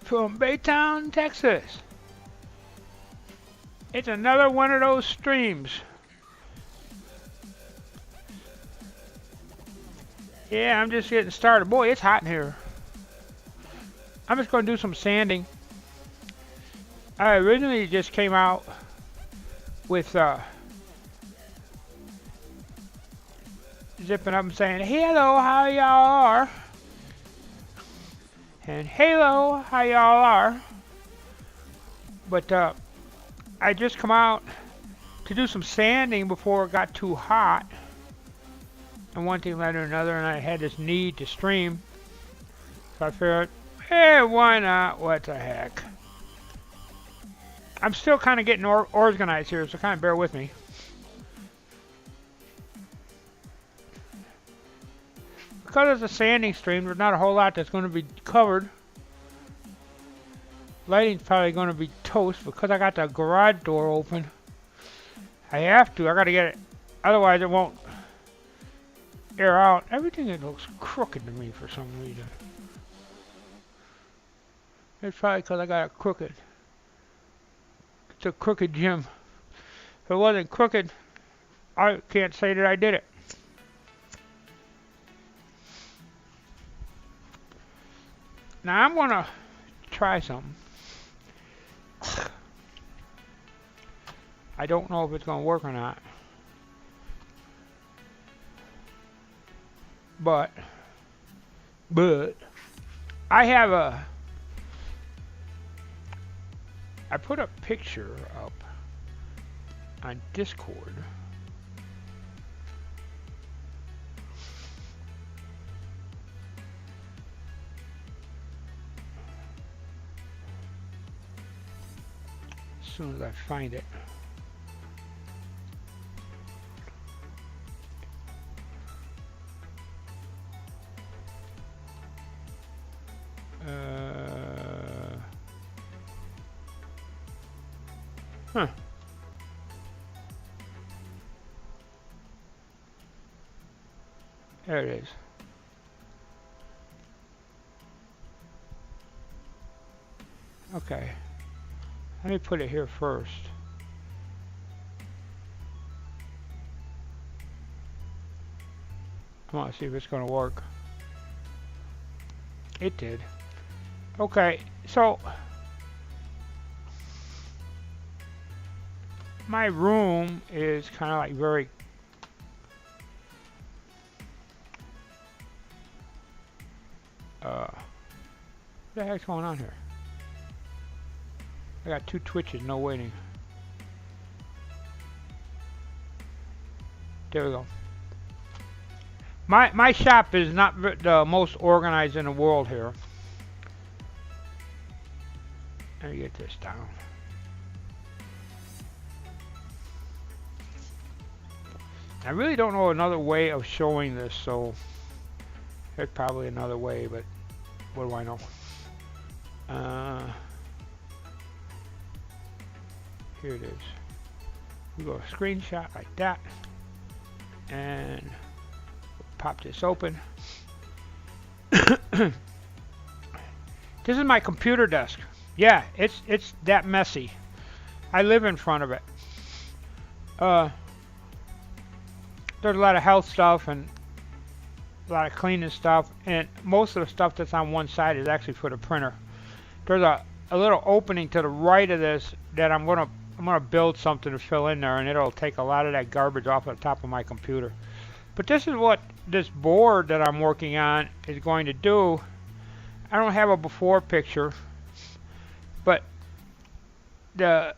from Baytown, Texas. It's another one of those streams. Yeah, I'm just getting started. Boy, it's hot in here. I'm just going to do some sanding. I originally just came out with zipping up and saying, hello, how y'all are? And hello, how y'all are? But I just come out to do some sanding before it got too hot. And one thing led to another, and I had this need to stream. So I figured, hey, why not? What the heck? I'm still kind of getting organized here, so kind of bear with me. Because it's a sanding stream, there's not a whole lot that's going to be covered. Lighting's probably going to be toast because I got the garage door open. I have to. I got to get it. Otherwise, it won't air out. Everything looks crooked to me for some reason. It's probably because I got a crooked. It's a crooked gym. If it wasn't crooked, I can't say that I did it. Now I'm going to try something. I don't know if it's going to work or not. But I put a picture up on Discord. As soon as I find it. Huh. There it is. Okay. Let me put it here first. I want to see if it's going to work. It did. Okay, so my room is kind of like very what the heck's going on here? I got 2 twitches, no waiting. There we go. My shop is not the most organized in the world here. Let me get this down. I really don't know another way of showing this, so there's probably another way, but what do I know? Here it is. We go screenshot like that, and pop this open. This is my computer desk. Yeah, it's that messy. I live in front of it. There's a lot of health stuff and a lot of cleaning stuff, and most of the stuff that's on one side is actually for the printer. There's a little opening to the right of this that I'm gonna build something to fill in there, and it'll take a lot of that garbage off the top of my computer. But this is what this board that I'm working on is going to do. I don't have a before picture, but the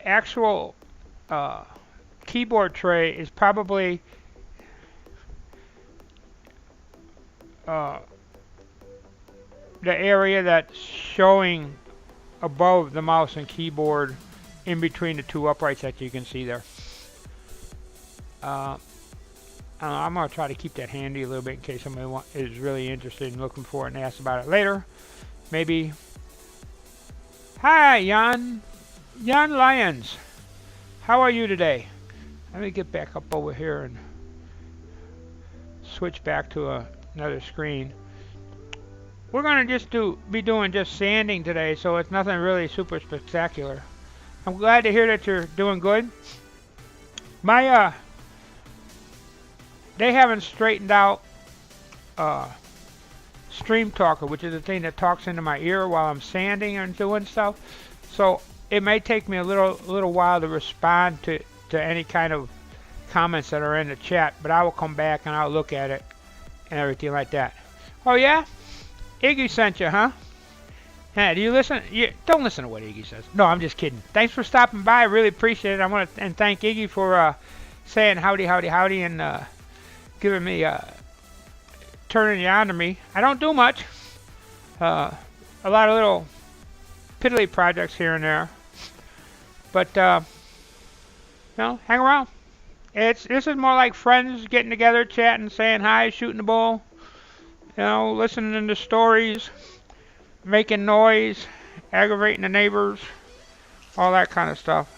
actual keyboard tray is probably the area that's showing above the mouse and keyboard in between the 2 uprights that you can see there. I'm going to try to keep that handy a little bit in case somebody is really interested in looking for it and asks about it later. Maybe. Hi, Jan Lyons. How are you today? Let me get back up over here and switch back to another screen. we're gonna just be doing just sanding today, so it's nothing really super spectacular. I'm glad to hear that you're doing good. My they haven't straightened out Stream Talker, which is the thing that talks into my ear while I'm sanding and doing stuff. So it may take me a little while to respond to any kind of comments that are in the chat, but I will come back and I'll look at it and everything like that. Oh yeah? Iggy sent you, huh? Hey, do you listen? Don't listen to what Iggy says. No, I'm just kidding. Thanks for stopping by. I really appreciate it. I want to thank Iggy for saying howdy, howdy, howdy, and giving me turning you on to me. I don't do much. A lot of little piddly projects here and there, but you know, hang around. This is more like friends getting together, chatting, saying hi, shooting the bull. You know, listening to stories, making noise, aggravating the neighbors, all that kind of stuff.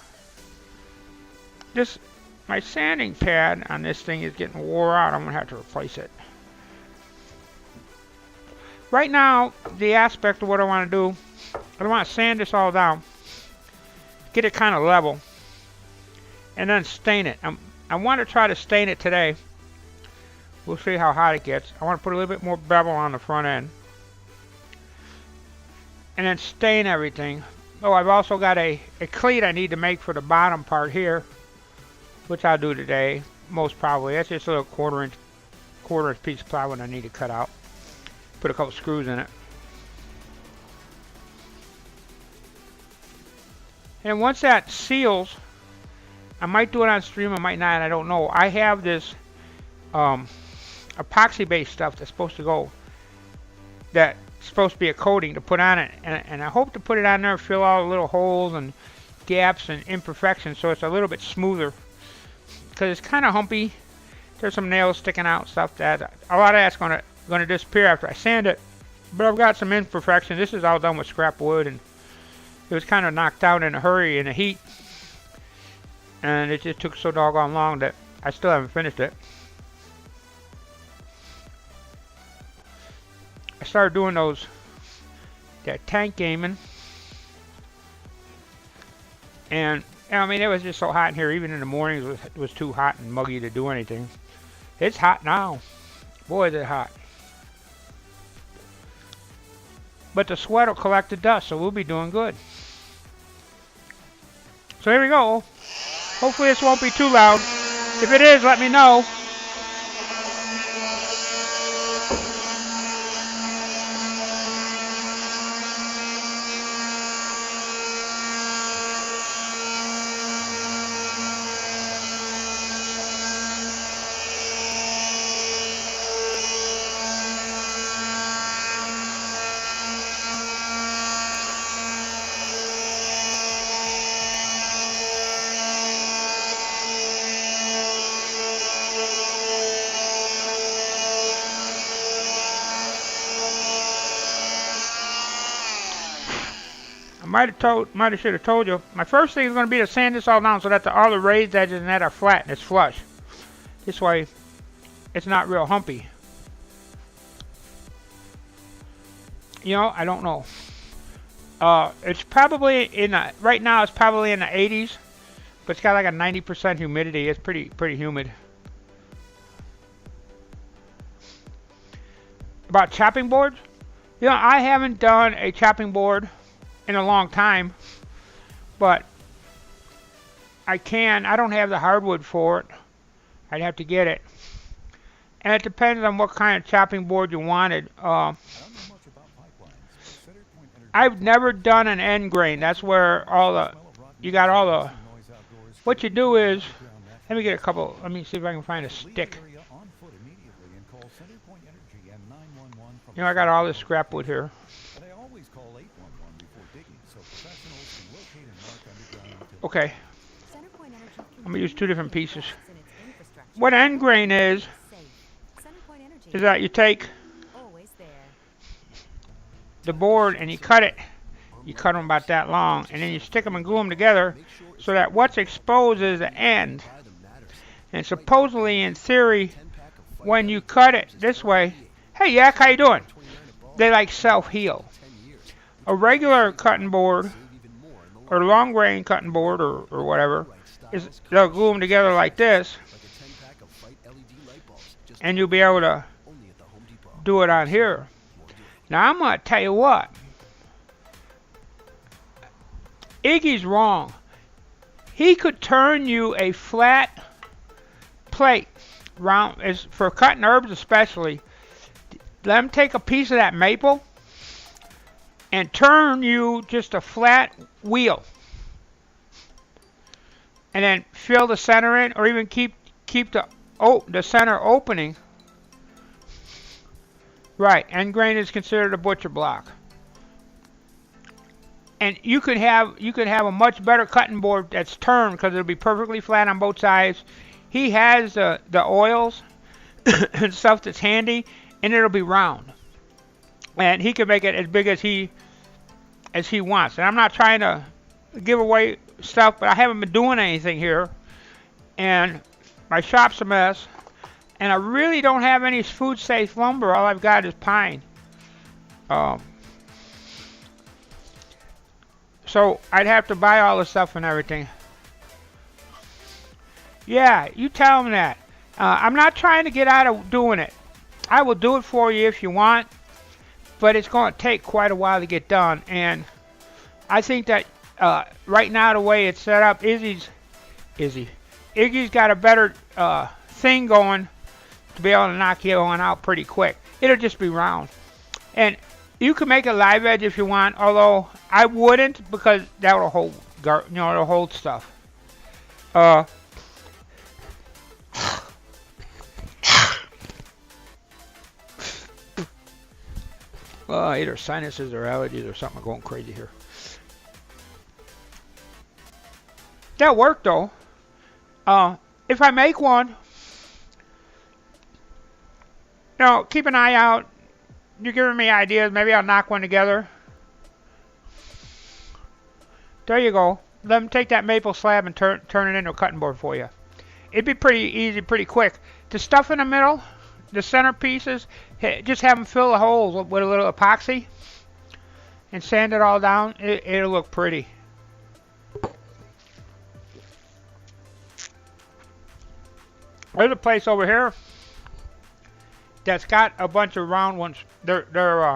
My sanding pad on this thing is getting wore out. I'm gonna have to replace it. Right now, the aspect of what I want to do, I want to sand this all down, get it kind of level, and then stain it. I want to try to stain it today. We'll see how hot it gets. I want to put a little bit more bevel on the front end. And then stain everything. Oh, I've also got a cleat I need to make for the bottom part here, which I'll do today, most probably. That's just a little quarter inch piece of plywood I need to cut out. Put a couple screws in it. And once that seals, I might do it on stream, I might not, I don't know. I have this epoxy based stuff that's supposed to be a coating to put on it, and I hope to put it on there, fill all the little holes and gaps and imperfections so it's a little bit smoother, because it's kind of humpy. There's some nails sticking out, stuff that a lot of that's going to disappear after I sand it, but I've got some imperfections. This is all done with scrap wood, and it was kind of knocked out in a hurry in the heat, and it just took so doggone long that I still haven't finished it. I started doing that tank gaming, and I mean, it was just so hot in here. Even in the mornings, it was too hot and muggy to do anything. It's hot now. Boy, is it hot. But the sweat will collect the dust, so we'll be doing good. So here we go. Hopefully this won't be too loud. If it is, let me know. Should have told you. My first thing is going to be to sand this all down so that all the raised edges and that are flat and it's flush. This way, it's not real humpy. You know, I don't know. It's probably right now it's probably in the 80s, but it's got like a 90% humidity. It's pretty humid. About chopping boards, you know, I haven't done a chopping board in a long time, but I don't have the hardwood for it. I'd have to get it, and it depends on what kind of chopping board you wanted. I've never done an end grain. That's where what you do is, let me see if I can find a stick. You know, I got all this scrap wood here. Okay, I'm going to use two different pieces. What end grain is that you take the board and you cut it. You cut them about that long, and then you stick them and glue them together so that what's exposed is the end. And supposedly, in theory, when you cut it this way, hey Yak, how you doing? they like self-heal. A regular cutting board or long grain cutting board or whatever, they'll glue them together like this, and you'll be able to do it on here. Now I'm going to tell you what, Iggy's wrong. He could turn you a flat plate, round, is for cutting herbs especially. Let him take a piece of that maple and turn you just a flat wheel, and then fill the center in, or even keep the center opening. Right, end grain is considered a butcher block. And you could have a much better cutting board that's turned, because it'll be perfectly flat on both sides. He has the oils and stuff that's handy, and it'll be round. And he can make it as big as he wants. And I'm not trying to give away stuff, but I haven't been doing anything here, and my shop's a mess, and I really don't have any food safe lumber. All I've got is pine. So I'd have to buy all the stuff and everything. Yeah, you tell them that. I'm not trying to get out of doing it. I will do it for you if you want, but it's going to take quite a while to get done. And I think that right now the way it's set up, Iggy's got a better thing going to be able to knock you one out pretty quick. It'll just be round. And you can make a live edge if you want, although I wouldn't, because that will hold, it'll hold stuff. Either sinuses or allergies or something are going crazy here. That worked though. If I make one, keep an eye out. You're giving me ideas. Maybe I'll knock one together. There you go. Let them take that maple slab and turn it into a cutting board for you. It'd be pretty easy, pretty quick. The stuff in the middle, the center pieces, just have them fill the holes with a little epoxy and sand it all down. It'll look pretty. There's a place over here that's got a bunch of round ones. I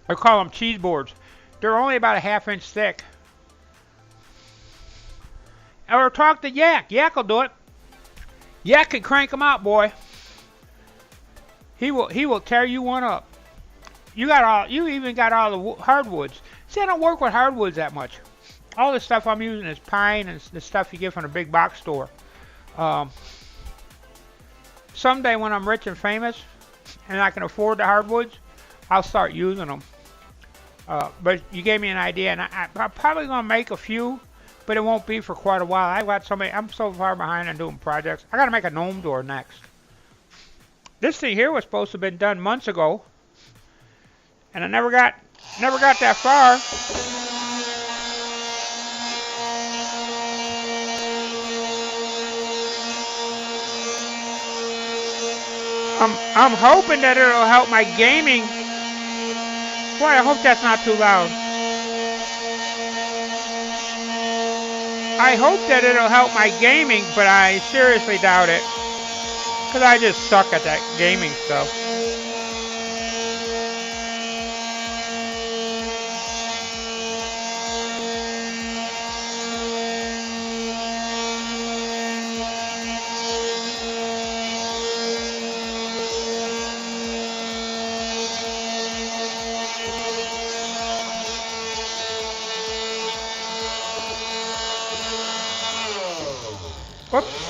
call them cheese boards. They're only about a ½ inch thick. Or talk to Yak. Yak will do it. Yak can crank them out, boy. He will tear you one up. You even got all the hardwoods. See, I don't work with hardwoods that much. All the stuff I'm using is pine and the stuff you get from a big box store. Someday when I'm rich and famous and I can afford the hardwoods, I'll start using them. But you gave me an idea, and I'm probably going to make a few, but it won't be for quite a while. I'm so far behind on doing projects. I got to make a gnome door next. This thing here was supposed to have been done months ago, and I never got that far. I'm hoping that it'll help my gaming. Boy, I hope that's not too loud. I hope that it'll help my gaming, but I seriously doubt it. Because I just suck at that gaming stuff. Whoops.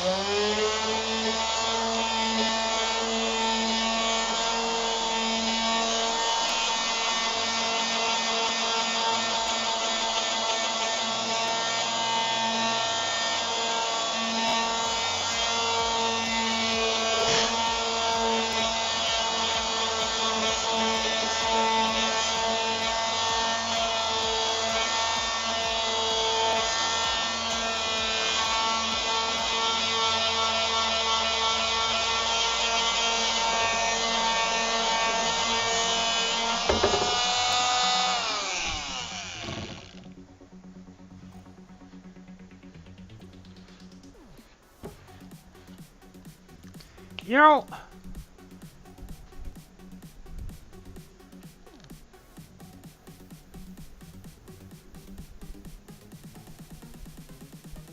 You know,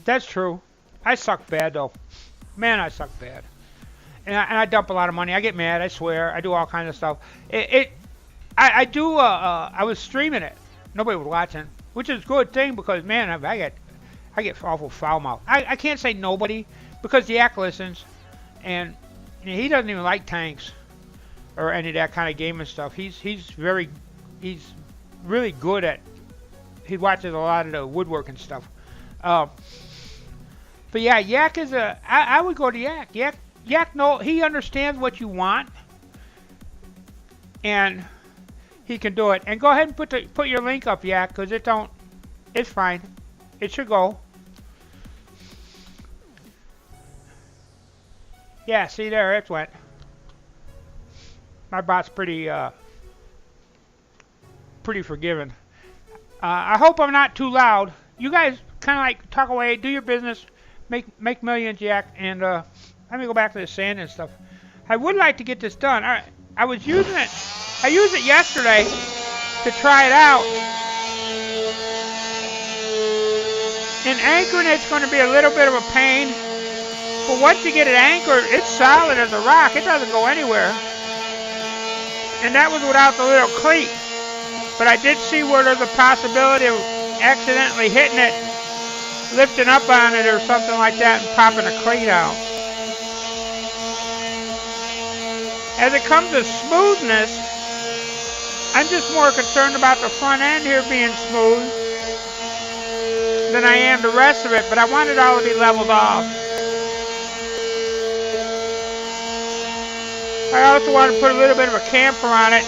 that's true. I suck bad though. Man, I suck bad. And I dump a lot of money. I get mad. I swear. I do all kinds of stuff. I do. I was streaming it. Nobody was watching, which is a good thing because man, I get awful foul mouth. I can't say nobody because Yak listens, and he doesn't even like tanks or any of that kind of gaming stuff. He's really good at. He watches a lot of the woodworking stuff. But yeah, Yak is I would go to Yak. Yak, no, he understands what you want, and he can do it. And go ahead and put your link up, Yak, because it's fine. It should go. Yeah, see there, it went. My bot's pretty forgiving. I hope I'm not too loud. You guys kind of like talk away, do your business, make millions, Yak, and let me go back to the sand and stuff. I would like to get this done. I was using it. I used it yesterday to try it out. In anchoring, it's going to be a little bit of a pain. But once you get it anchored, it's solid as a rock. It doesn't go anywhere. And that was without the little cleat. But I did see where there's a possibility of accidentally hitting it, lifting up on it or something like that and popping a cleat out. As it comes to smoothness, I'm just more concerned about the front end here being smooth than I am the rest of it, but I want it all to be leveled off. I also want to put a little bit of a camper on it.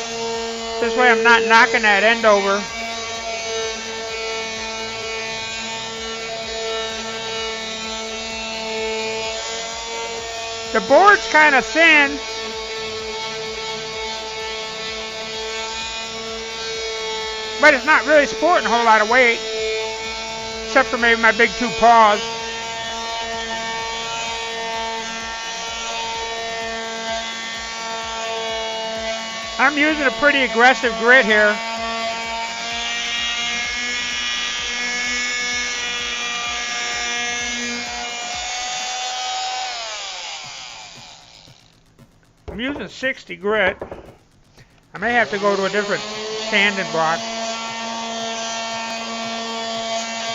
This way I'm not knocking that end over. The board's kind of thin. But it's not really supporting a whole lot of weight. Except for maybe my big two paws. I'm using a pretty aggressive grit here. I'm using 60 grit. I may have to go to a different sanding block.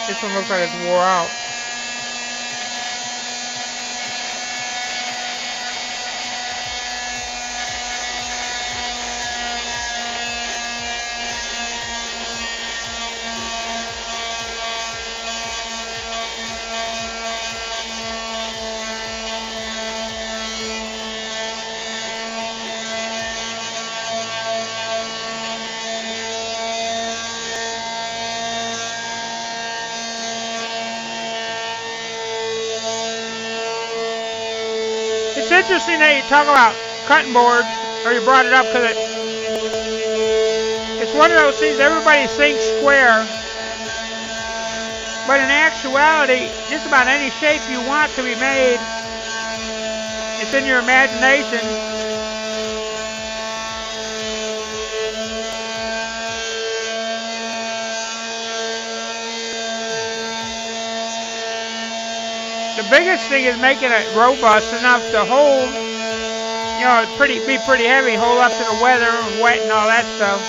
This one looks like it's wore out. It's interesting that you talk about cutting boards, or you brought it up because it's one of those things everybody thinks square, but in actuality, just about any shape you want to be made, it's in your imagination. The biggest thing is making it robust enough to hold, you know, be pretty heavy, hold up to the weather and wet and all that stuff.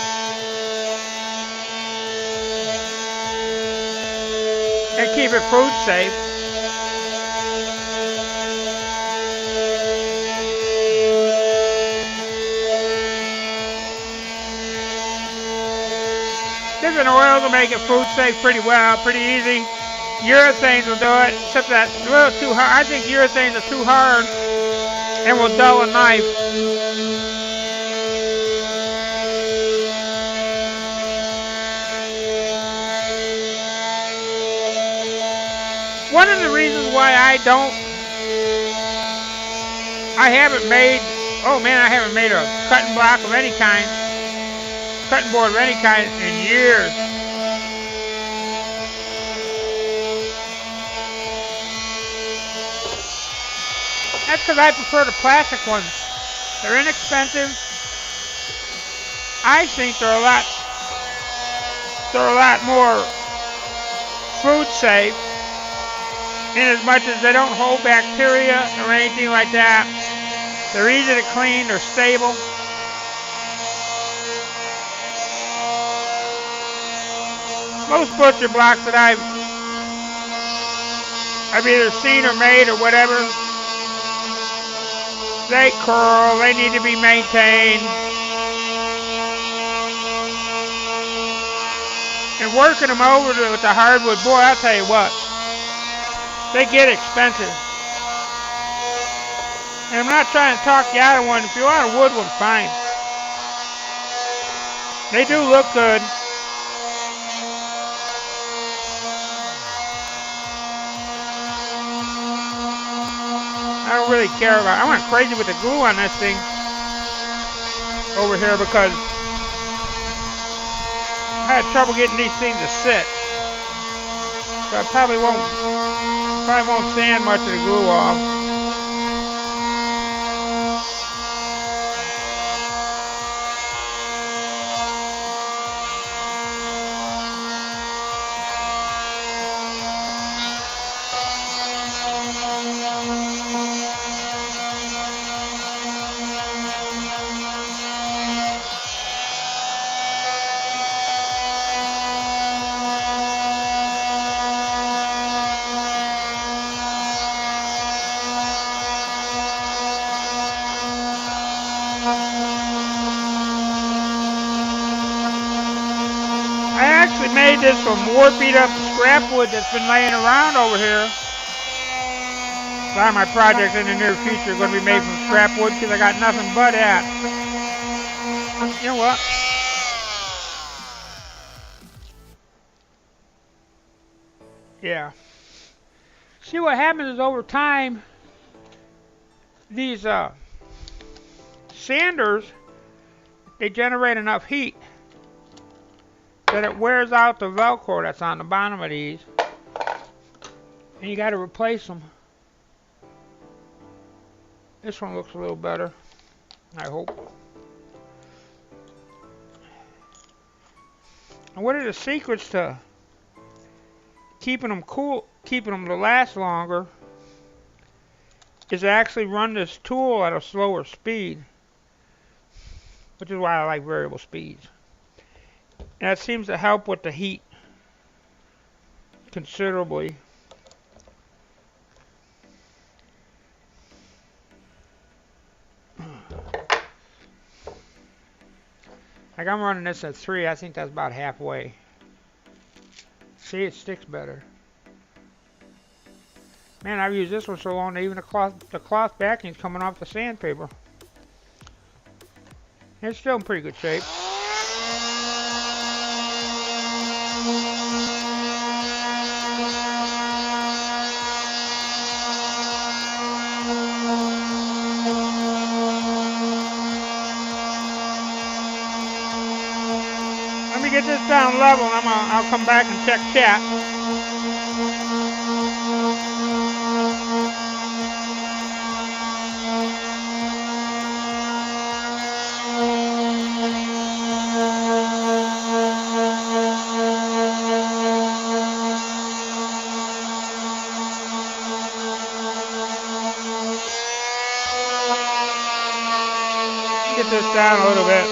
And keep it food safe. Different oils will make it food safe pretty well, pretty easy. Urethanes will do it, except that a little too hard. I think urethanes are too hard and will dull a knife. One of the reasons why I haven't made a cutting block of any kind, cutting board of any kind in years. That's because I prefer the plastic ones. They're inexpensive. I think they're a lot more food safe, in as much as they don't hold bacteria or anything like that. They're easy to clean, they're stable. Most butcher blocks that I've either seen or made or whatever, they curl, they need to be maintained. And working them over with the hardwood, boy, I'll tell you what, they get expensive. And I'm not trying to talk you out of one. If you want a wood one, fine. They do look good. I don't really care about it. I went crazy with the glue on this thing over here because I had trouble getting these things to sit. So I probably won't sand much of the glue off. Made this from more beat up scrap wood that's been laying around over here. A lot of my projects in the near future are going to be made from scrap wood because I got nothing but that. You know what? Yeah. See, what happens is over time, these sanders, they generate enough heat that it wears out the Velcro that's on the bottom of these, and you got to replace them. This one looks a little better, I hope. And one of the secrets to keeping them cool, keeping them to last longer, is to actually run this tool at a slower speed, which is why I like variable speeds. And that seems to help with the heat considerably. Like I'm running this at 3, I think that's about halfway. See, it sticks better. Man, I've used this one so long that even the cloth backing is coming off the sandpaper. It's still in pretty good shape. Get this down level, and I'll come back and check chat. Get this down a little bit.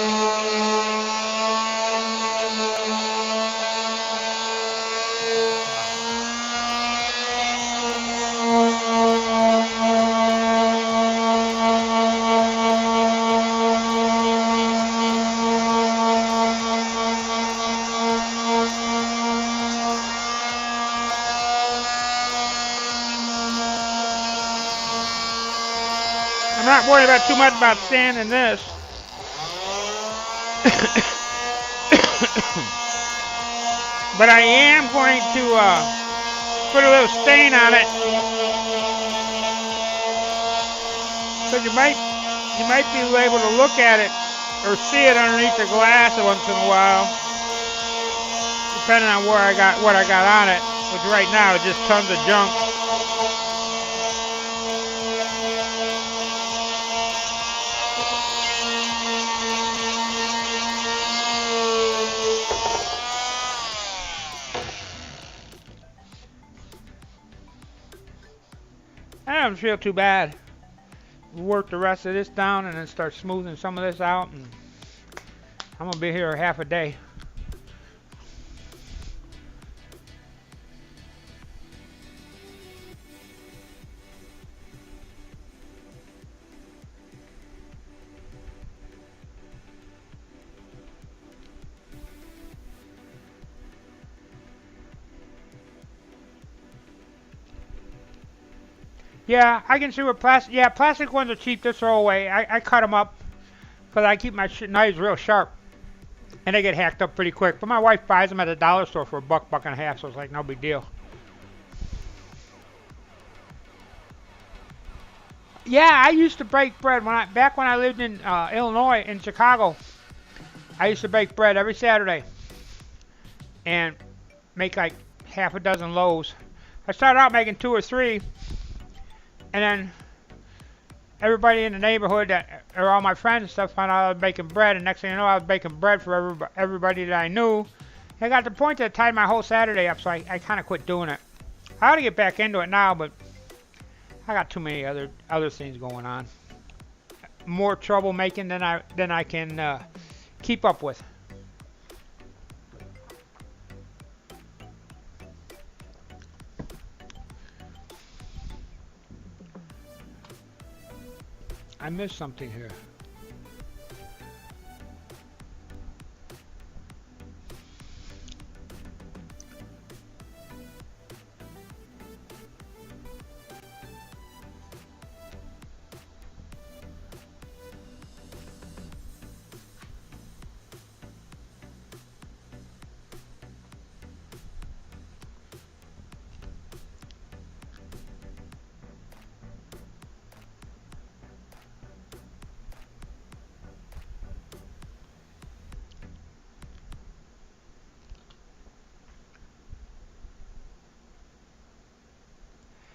I'm not worried about too much about sanding this. But I am going to put a little stain on it. Because you might be able to look at it or see it underneath the glass once in a while. Depending on what I got on it. Which right now is just tons of junk. doesn't feel too bad. Work the rest of this down and then start smoothing some of this out, and I'm gonna be here half a day. Yeah, I can see what plastic. Yeah, plastic ones are cheap to throw away. I cut them up because I keep my knives real sharp, and they get hacked up pretty quick. But my wife buys them at a dollar store for $1, $1.50, so it's like no big deal. Yeah, I used to bake bread back when I lived in Illinois, in Chicago. I used to bake bread every Saturday and make like half a dozen loaves. I started out making 2 or 3. And then everybody in the neighborhood, or all my friends and stuff, found out I was baking bread. And next thing you know, I was baking bread for everybody that I knew. And I got to the point that it tied my whole Saturday up, so I kind of quit doing it. I ought to get back into it now, but I got too many other things going on. More trouble making than I can keep up with. I missed something here.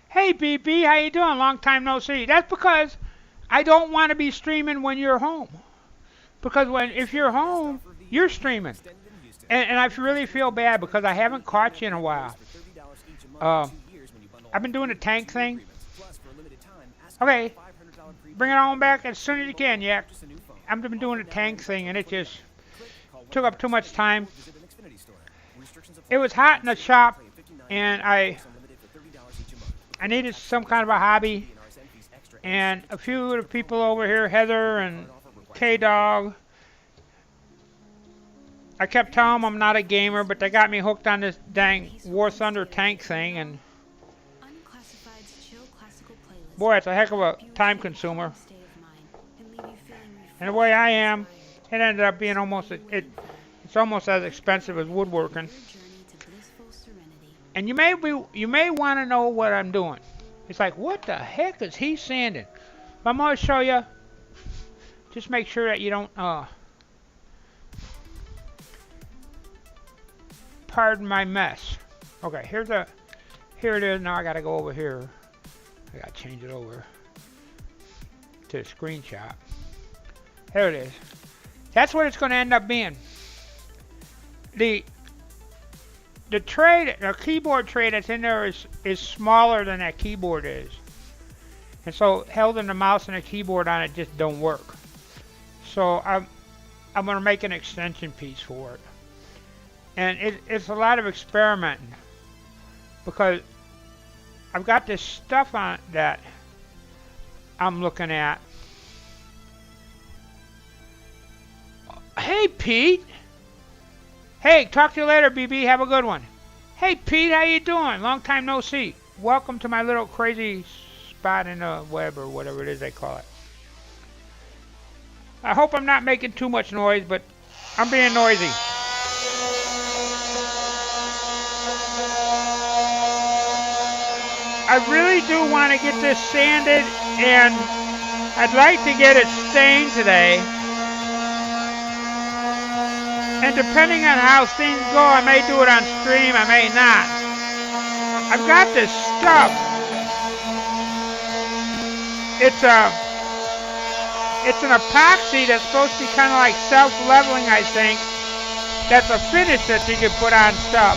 Hey BB, how you doing? Long time no see. That's because I don't want to be streaming when you're home. Because if you're home, you're streaming. And I really feel bad because I haven't caught you in a while. I've been doing the tank thing. Okay, bring it on back as soon as you can, Yak. I've been doing the tank thing and it just took up too much time. It was hot in the shop and I needed some kind of a hobby, and a few of the people over here, Heather and K-Dog, I kept telling them I'm not a gamer, but they got me hooked on this dang War Thunder tank thing, and boy, it's a heck of a time consumer. And the way I am, it ended up being it's almost as expensive as woodworking. And you may want to know what I'm doing. It's like, what the heck is he sanding? I'm going to show you. Just make sure that you don't pardon my mess. Okay, here it is. Now I got to go over here. I got to change it over to the screenshot. There it is. That's what it's going to end up being. The tray, the keyboard tray that's in there is smaller than that keyboard is. And so holding the mouse and the keyboard on it just don't work. So I'm going to make an extension piece for it. And it's a lot of experimenting. Because I've got this stuff on it that I'm looking at. Hey, Pete! Hey, talk to you later, BB. Have a good one. Hey, Pete, how you doing? Long time no see. Welcome to my little crazy spot in the web, or whatever it is they call it. I hope I'm not making too much noise, but I'm being noisy. I really do want to get this sanded, and I'd like to get it stained today. And depending on how things go, I may do it on stream, I may not. I've got this stuff. It's an epoxy that's supposed to be kind of like self-leveling, I think. That's a finish that you can put on stuff.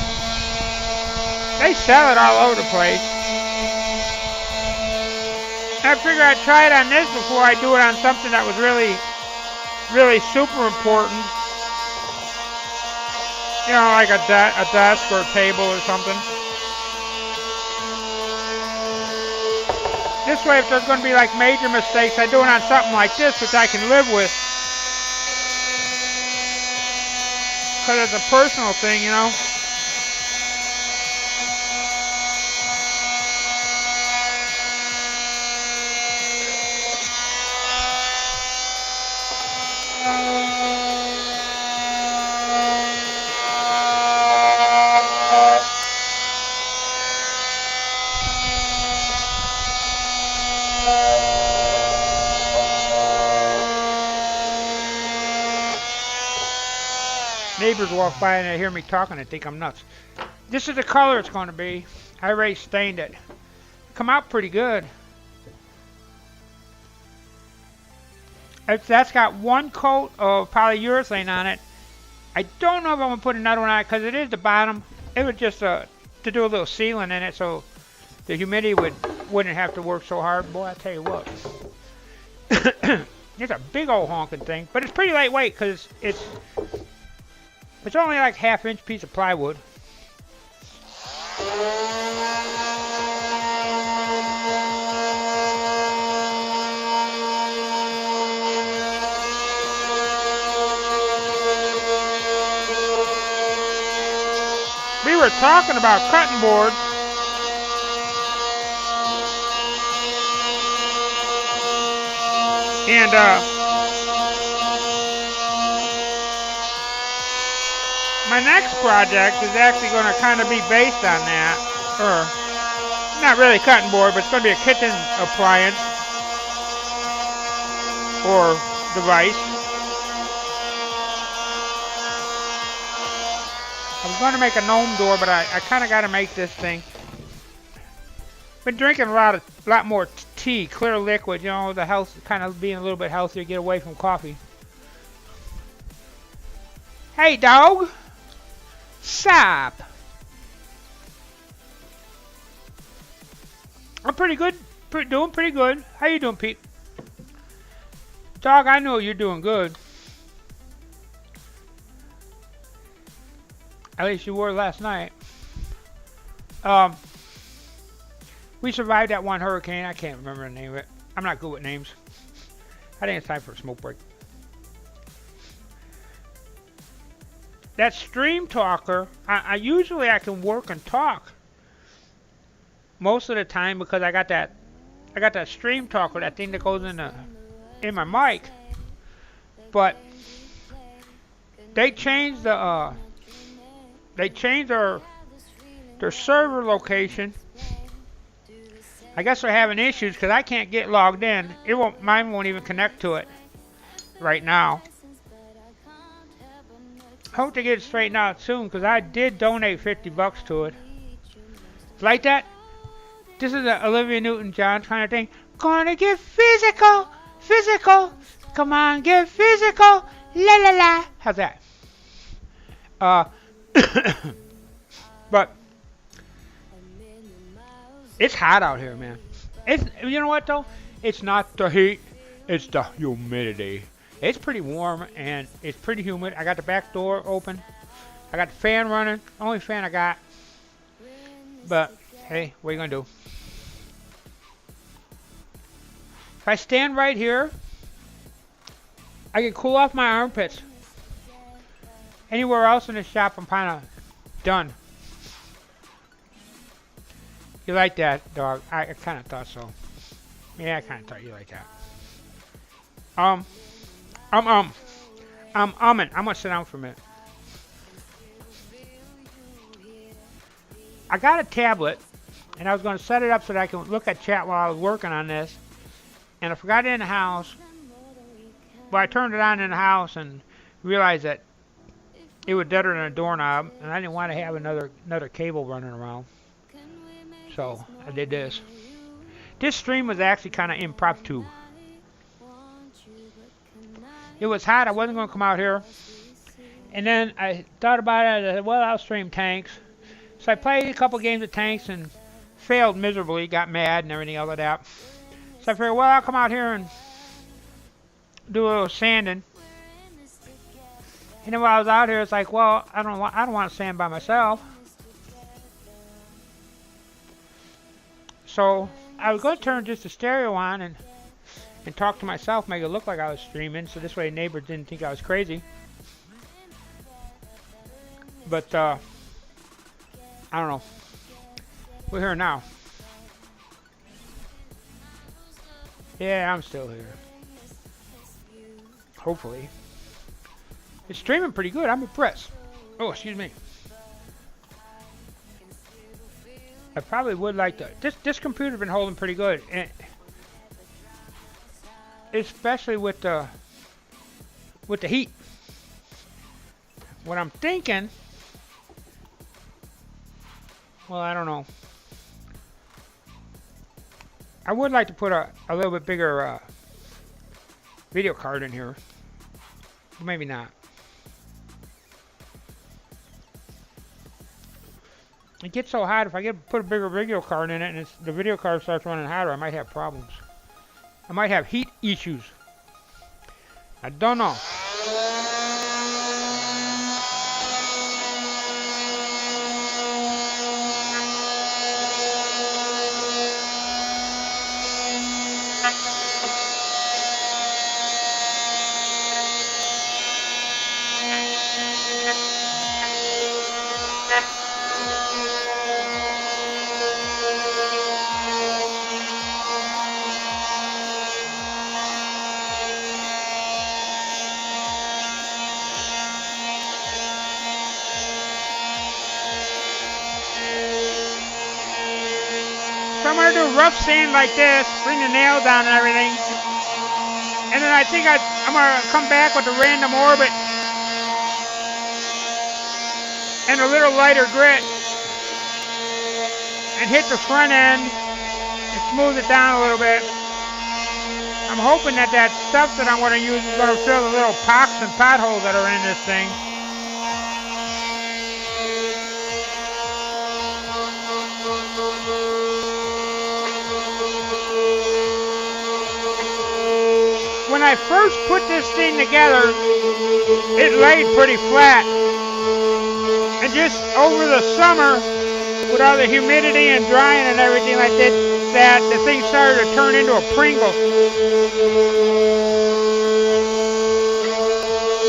They sell it all over the place. I figured I'd try it on this before I do it on something that was really, really super important. You know, like a desk or a table or something. This way, if there's going to be like major mistakes, I do it on something like this, which I can live with. Because it's a personal thing, you know. Neighbors walk by and they hear me talking and think I'm nuts. This is the color it's going to be. I already stained it. Come out pretty good. That's got one coat of polyurethane on it. I don't know if I'm going to put another one on it because it is the bottom. It was just to do a little sealing in it so the humidity wouldn't have to work so hard. Boy, I tell you what. It's a big old honking thing, but it's pretty lightweight because it's only like half-inch piece of plywood. We were talking about cutting boards. And my next project is actually going to kind of be based on that. Or, not really cutting board, but it's going to be a kitchen appliance or device. I was going to make a gnome door, but I kind of got to make this thing. Been drinking a lot more tea, clear liquid, you know, the health, kind of being a little bit healthier, get away from coffee. Hey, dog. Stop. I'm pretty good. Doing pretty good. How you doing, Pete? Dog, I know you're doing good. At least you were last night. We survived that one hurricane. I can't remember the name of it. I'm not good with names. I think it's time for a smoke break. That Stream Talker, I usually can work and talk most of the time because I got that Stream Talker, that thing that goes in my mic. But they changed their server location. I guess they're having issues because I can't get logged in. Mine won't even connect to it right now. Hope to get it straightened out soon because I did donate $50 to it. Like that? This is a Olivia Newton-John kind of thing. Gonna get physical, physical. Come on, get physical. La la la. How's that? But it's hot out here, man. You know what though? It's not the heat, it's the humidity. It's pretty warm and it's pretty humid. I got the back door open. I got the fan running. Only fan I got. But hey, what are you gonna do? If I stand right here, I can cool off my armpits. Anywhere else in the shop, I'm kind of done. You like that, dog? I kind of thought so. Yeah, I kind of thought you like that. I'm umming. I'm gonna sit down for a minute. I got a tablet, and I was gonna set it up so that I can look at chat while I was working on this. And I forgot it in the house. Well, I turned it on in the house and realized that it was deader than a doorknob, and I didn't want to have another cable running around. So I did this. This stream was actually kind of impromptu. It was hot. I wasn't going to come out here. And then I thought about it. I said, well, I'll stream tanks. So I played a couple games of tanks and failed miserably. Got mad and everything else like that. So I figured, well, I'll come out here and do a little sanding. And then while I was out here, it's like, well, I don't want to sand by myself. So I was going to turn just the stereo on and talk to myself, make it look like I was streaming, so this way neighbors didn't think I was crazy. But I don't know. We're here now. Yeah, I'm still here. Hopefully. It's streaming pretty good. I'm impressed. Oh, excuse me. I probably would like to. This computer's been holding pretty good, and especially with the heat. What I'm thinking. Well, I don't know. I would like to put a little bit bigger video card in here. But maybe not. It gets so hot, if I put a bigger video card in it and the video card starts running hotter, I might have problems. I might have heat issues. I don't know. So I'm going to do rough sand like this, bring the nail down and everything. And then I think I'm going to come back with a random orbit and a little lighter grit and hit the front end and smooth it down a little bit. I'm hoping that stuff that I'm going to use is going to fill the little pocks and potholes that are in this thing. When I first put this thing together, it laid pretty flat. And just over the summer, with all the humidity and drying and everything like that, the thing started to turn into a Pringle.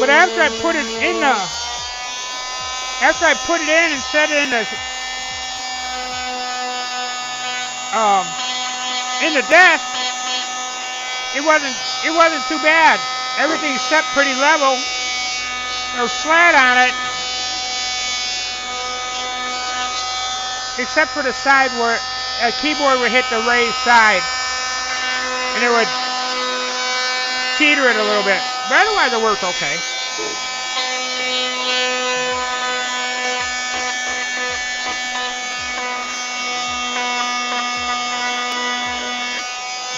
But after I put it in and set it in the desk, it wasn't too bad. Everything set pretty level. It was flat on it, except for the side where a keyboard would hit the raised side, and it would teeter it a little bit. But otherwise, it worked okay.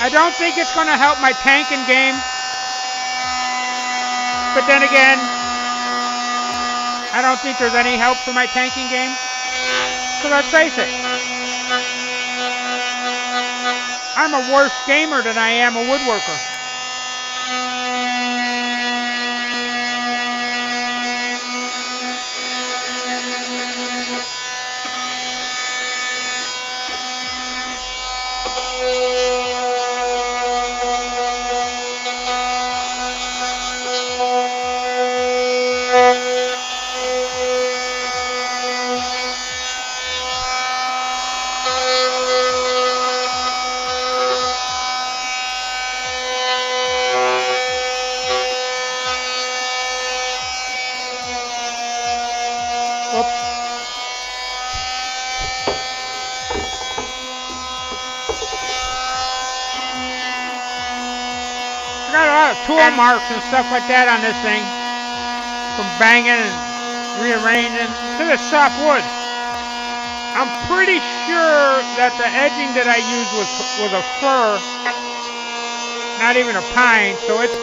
I don't think it's going to help my tanking game. But then again, I don't think there's any help for my tanking game. So let's face it. I'm a worse gamer than I am a woodworker. Tool marks and stuff like that on this thing from banging and rearranging. Look at this soft wood. I'm pretty sure that the edging that I used was a fir, not even a pine, so it's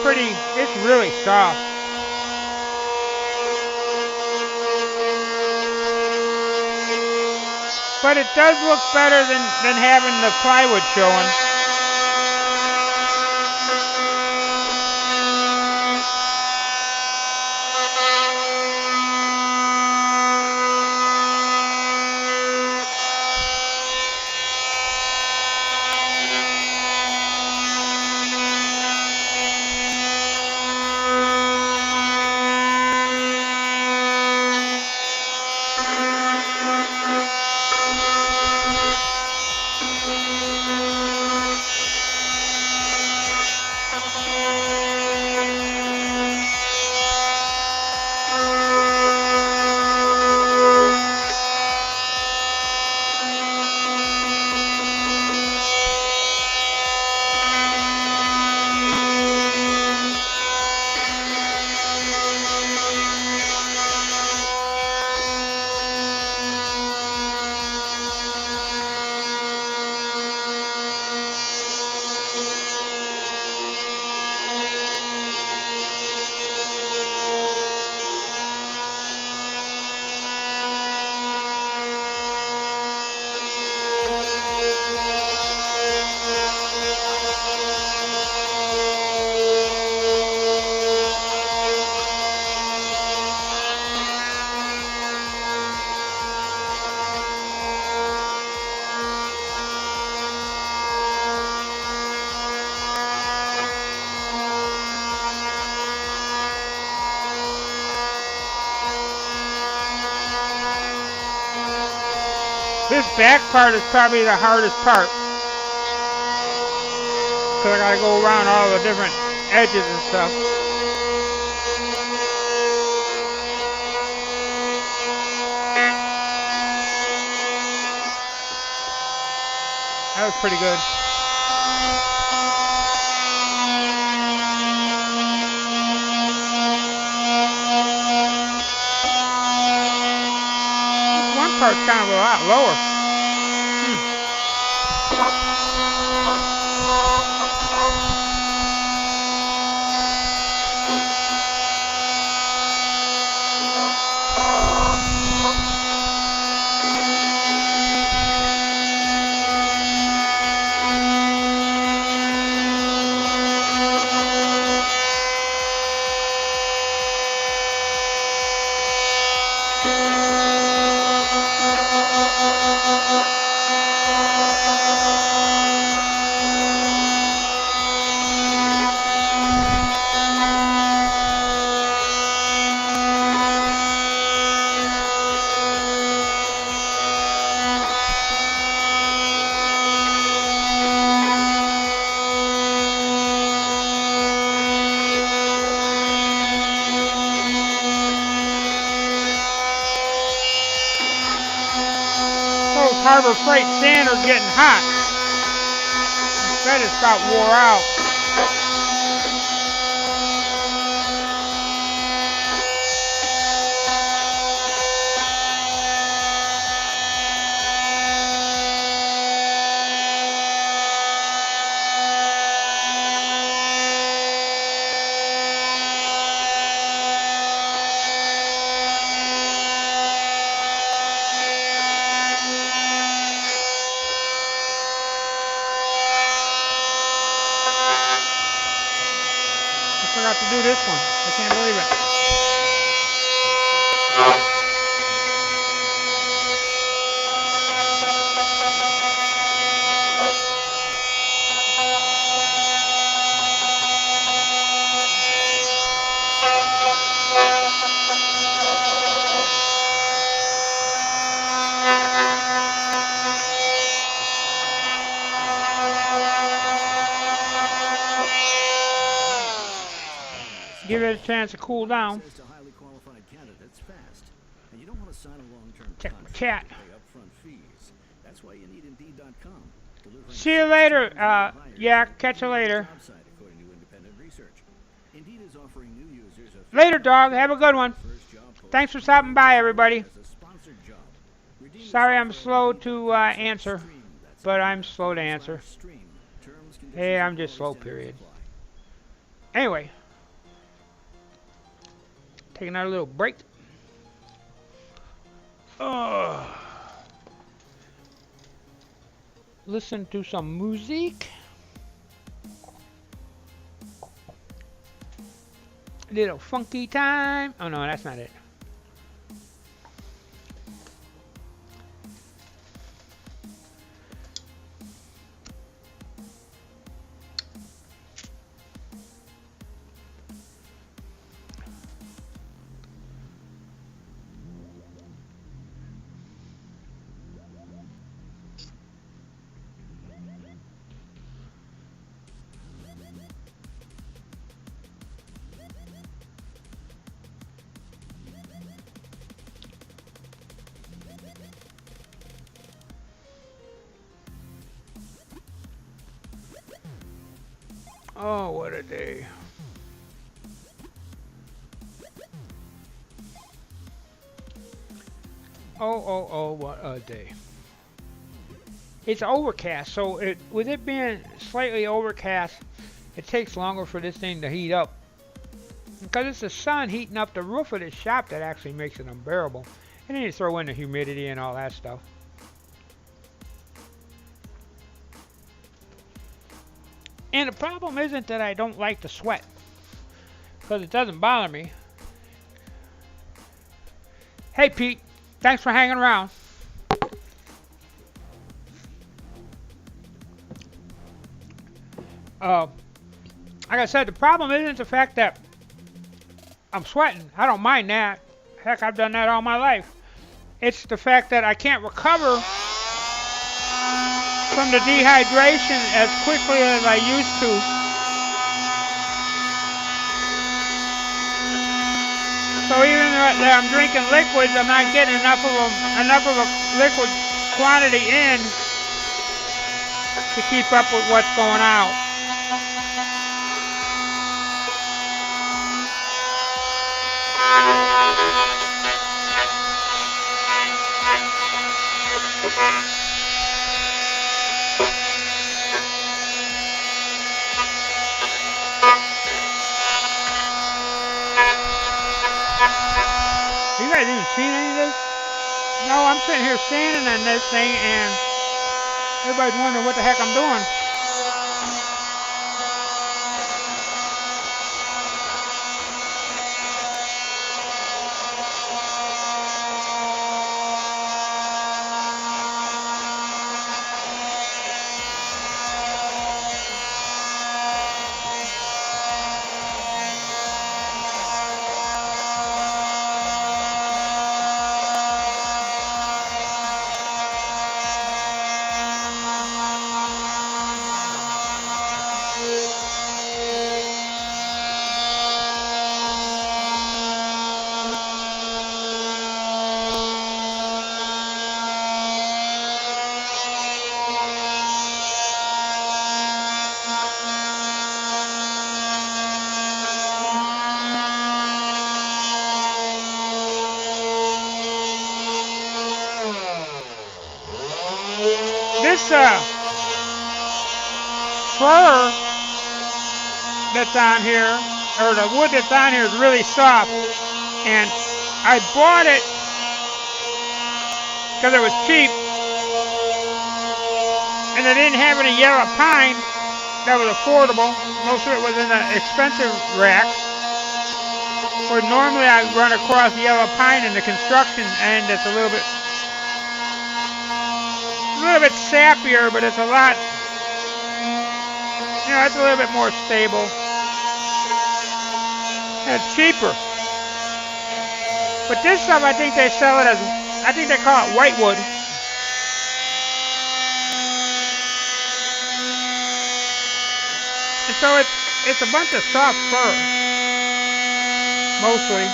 really soft. But it does look better than having the plywood showing. This back part is probably the hardest part, because I gotta go around all the different edges and stuff. That was pretty good. This one part's kind of a lot lower. Harbor Freight Standard's getting hot. That is about wore out. I forgot to do this one. I can't believe it. Give it a chance to cool down. Check my chat. See you later. Yeah, catch you later. Later, dog. Have a good one. Thanks for stopping by, everybody. Sorry I'm slow to answer, but I'm slow to answer. Hey, I'm just slow, period. Anyway. Taking our little break. Listen to some music. Little funky time. Oh no, that's not it. Oh, what a day. Oh, what a day. It's overcast, so with it being slightly overcast, it takes longer for this thing to heat up. Because it's the sun heating up the roof of this shop that actually makes it unbearable. And then you throw in the humidity and all that stuff. And the problem isn't that I don't like to sweat, because it doesn't bother me. Hey Pete, thanks for hanging around. Like I said, the problem isn't the fact that I'm sweating. I don't mind that. Heck, I've done that all my life. It's the fact that I can't recover from the dehydration as quickly as I used to. So even though I'm drinking liquids, I'm not getting enough of a liquid quantity in to keep up with what's going out. You guys even seen any of this? No, I'm sitting here standing on this thing and everybody's wondering what the heck I'm doing. This fur that's on here, or the wood that's on here, is really soft, and I bought it because it was cheap, and I didn't have any yellow pine that was affordable. Most of it was in the expensive rack, where normally I run across yellow pine in the construction end. It's a little bit sappier, but it's a lot, it's a little bit more stable. And it's cheaper. But this stuff, I think they sell it as, I think they call it whitewood. And so it's a bunch of soft fur, mostly.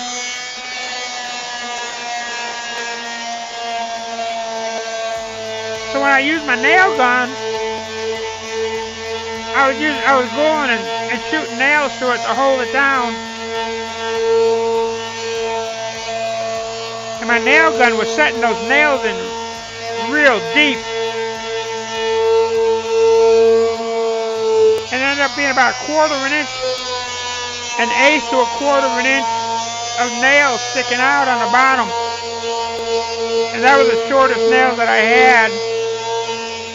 So when I use my nail gun, I was going and shooting nails to it to hold it down. And my nail gun was setting those nails in real deep. And it ended up being about 1/4 of an inch, an eighth to 1/4 of an inch of nails sticking out on the bottom. And that was the shortest nail that I had.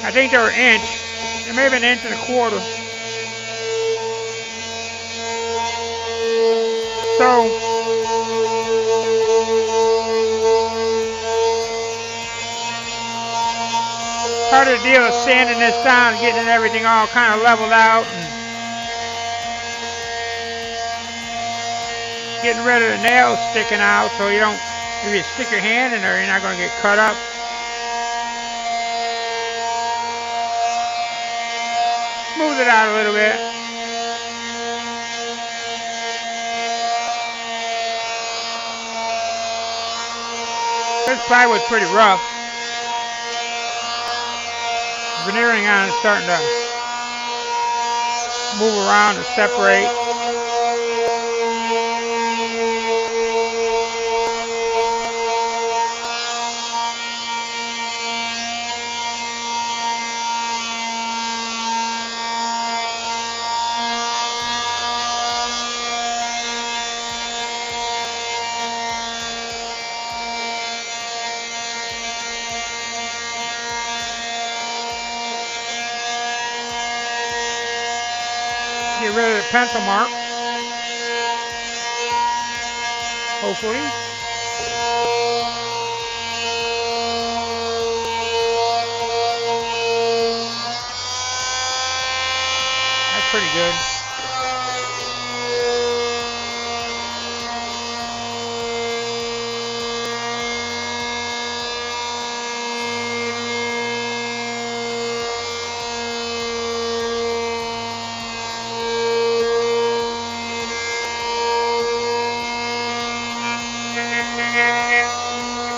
I think they were an inch. It may have been 1.25 inches. So, part of the deal is sanding this down and getting everything all kind of leveled out and getting rid of the nails sticking out so you don't, if you stick your hand in there, you're not going to get cut up. Smooth it out a little bit. This plywood's pretty rough. Veneering on is starting to move around and separate. Get rid of the pencil mark, hopefully. That's pretty good.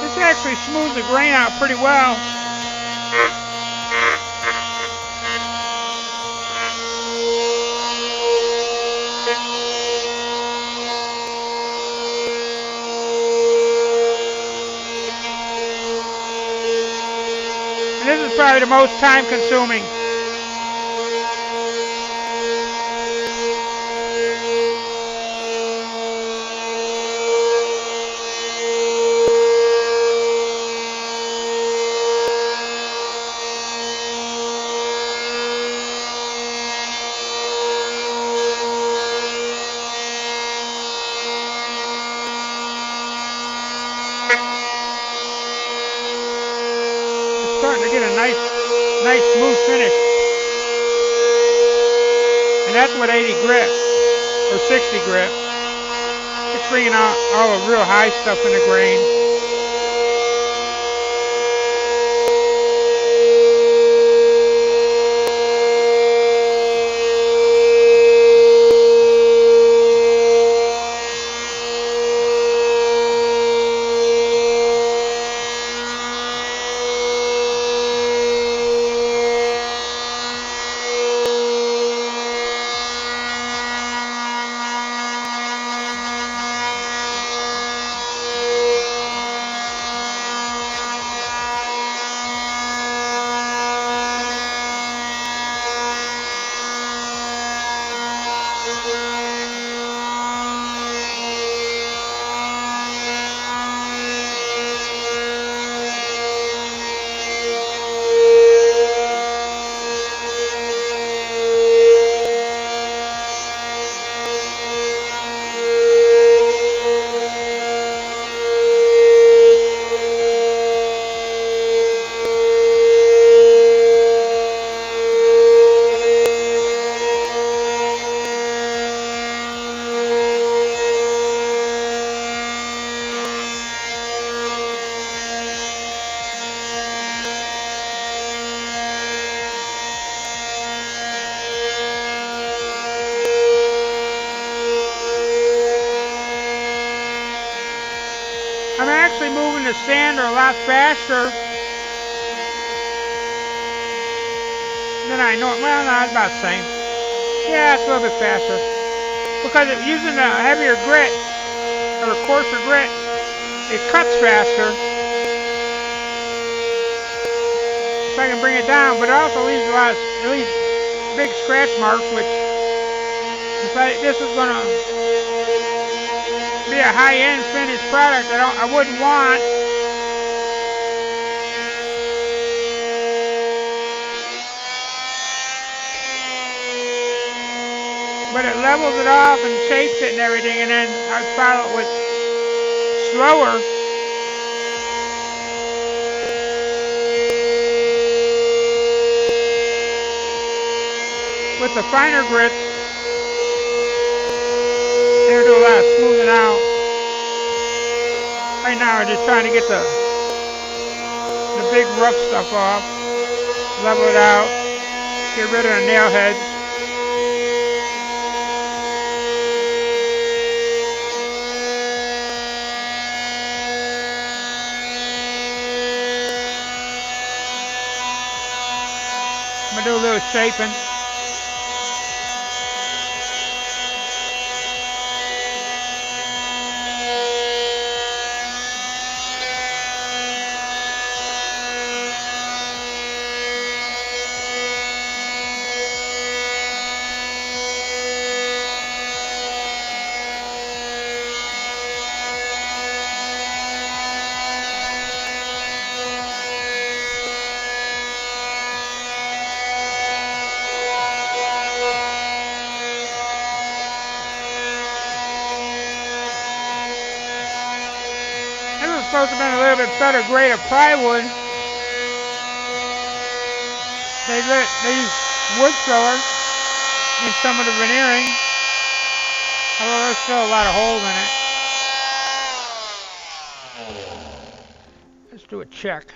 This actually smooths the grain out pretty well. And this is probably the most time consuming. Starting to get a nice smooth finish. And that's with 80 grit or 60 grit. It's bringing out all the real high stuff in the grain. I'm actually moving the sander a lot faster than I know. Well, no, it's about the same. Yeah, it's a little bit faster. Because using the heavier grit, or the coarser grit, it cuts faster. So I can bring it down, but it also leaves it leaves big scratch marks, which, this is going to be a high-end finished product I wouldn't want. But it levels it off and shapes it and everything, and then I follow it with slower. With the finer grits, they'll do a lot of smoothing out. Right now I'm just trying to get the big rough stuff off, level it out, get rid of the nail heads. I'm going to do a little shaping. have been a little bit better grade of plywood. They use wood filler in some of the veneering, although there's still a lot of holes in it. Let's do a check.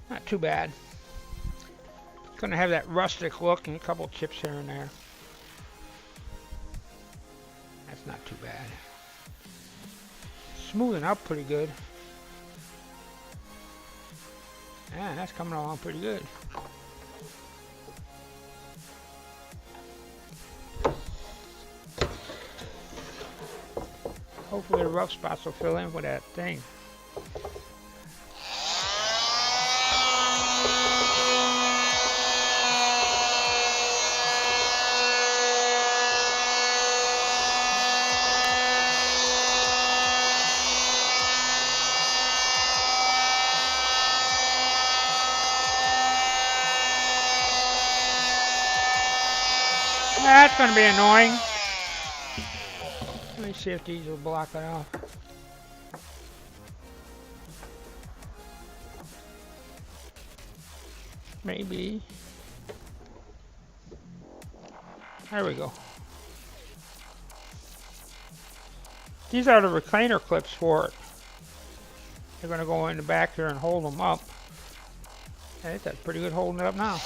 Not too bad. It's going to have that rustic look and a couple chips here and there. That's not too bad. Smoothing up pretty good. Yeah, that's coming along pretty good. Hopefully the rough spots will fill in with that thing. That's going to be annoying. Let me see if these will block it off. Maybe. There we go. These are the recliner clips for it. They're going to go in the back here and hold them up. I think that's pretty good holding it up now.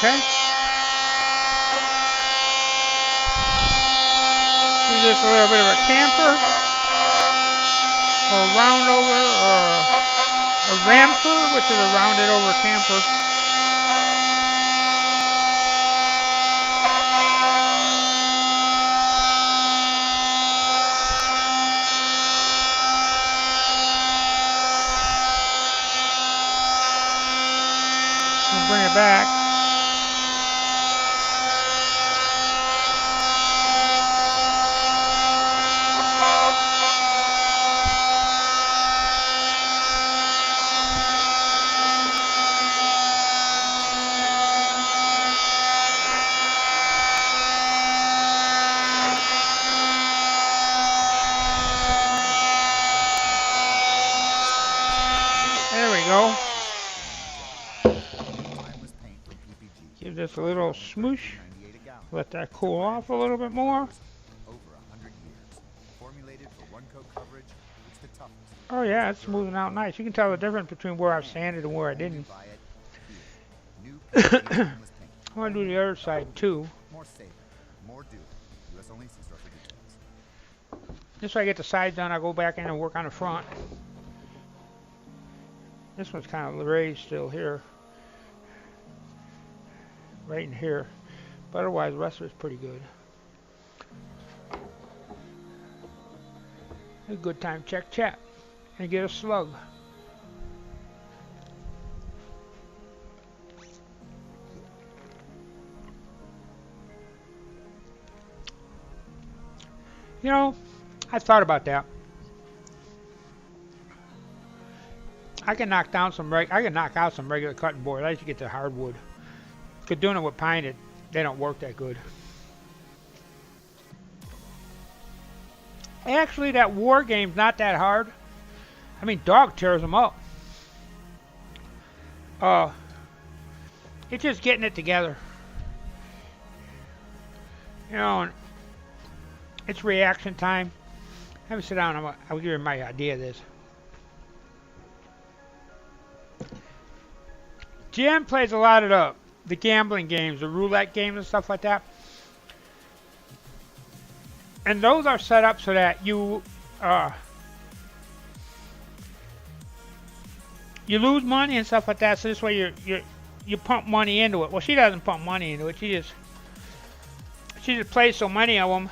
Okay. Do this a little bit of a camper, or a round over, or a ramper, which is a rounded over camper. We'll bring it back. Give this a little smoosh. Let that cool off a little bit more. Oh yeah, it's smoothing out nice. You can tell the difference between where I've sanded and where I didn't. I want to do the other side too. Just so I get the sides done, I'll go back in and work on the front. This one's kind of raised still here, right in here. But otherwise, the rest of it's pretty good. A good time to check chat and get a slug. You know, I thought about that. I can knock out some regular cutting boards. I used to get the hardwood. Because doing it with pine, they don't work that good. Actually, that war game's not that hard. I mean, dog tears them up. It's just getting it together. You know, it's reaction time. Let me sit down. I'll give you my idea of this. Jim plays a lot of the gambling games, the roulette games and stuff like that. And those are set up so that you lose money and stuff like that. So this way you pump money into it. Well, she doesn't pump money into it. She just plays so many of them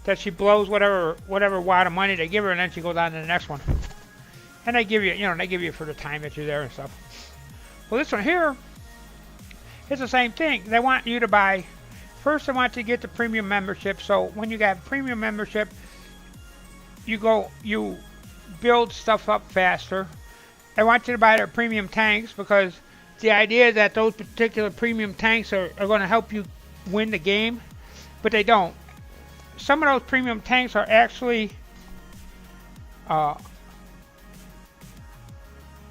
that she blows whatever wad of money they give her, and then she goes on to the next one. And they give you for the time that you're there and stuff. Well, this one here, it's the same thing. They want you to buy. First, they want you to get the premium membership. So when you got premium membership, you build stuff up faster. They want you to buy their premium tanks because the idea is that those particular premium tanks are going to help you win the game, but they don't. Some of those premium tanks are actually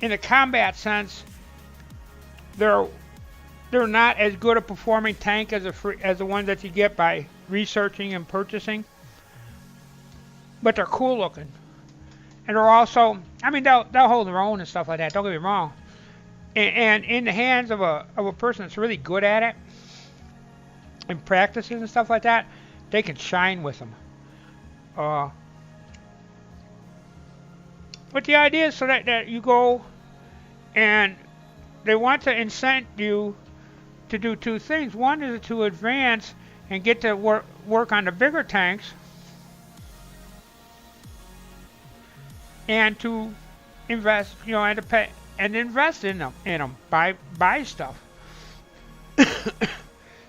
in a combat sense, they're not as good a performing tank as the ones that you get by researching and purchasing, but they're cool looking, and they're also, I mean, they'll hold their own and stuff like that. Don't get me wrong, and in the hands of a person that's really good at it and practices and stuff like that, they can shine with them. But the idea is so that you go, and they want to incent you to do two things. One is to advance and get to work on the bigger tanks, and to invest, and to pay and invest in them, buy stuff.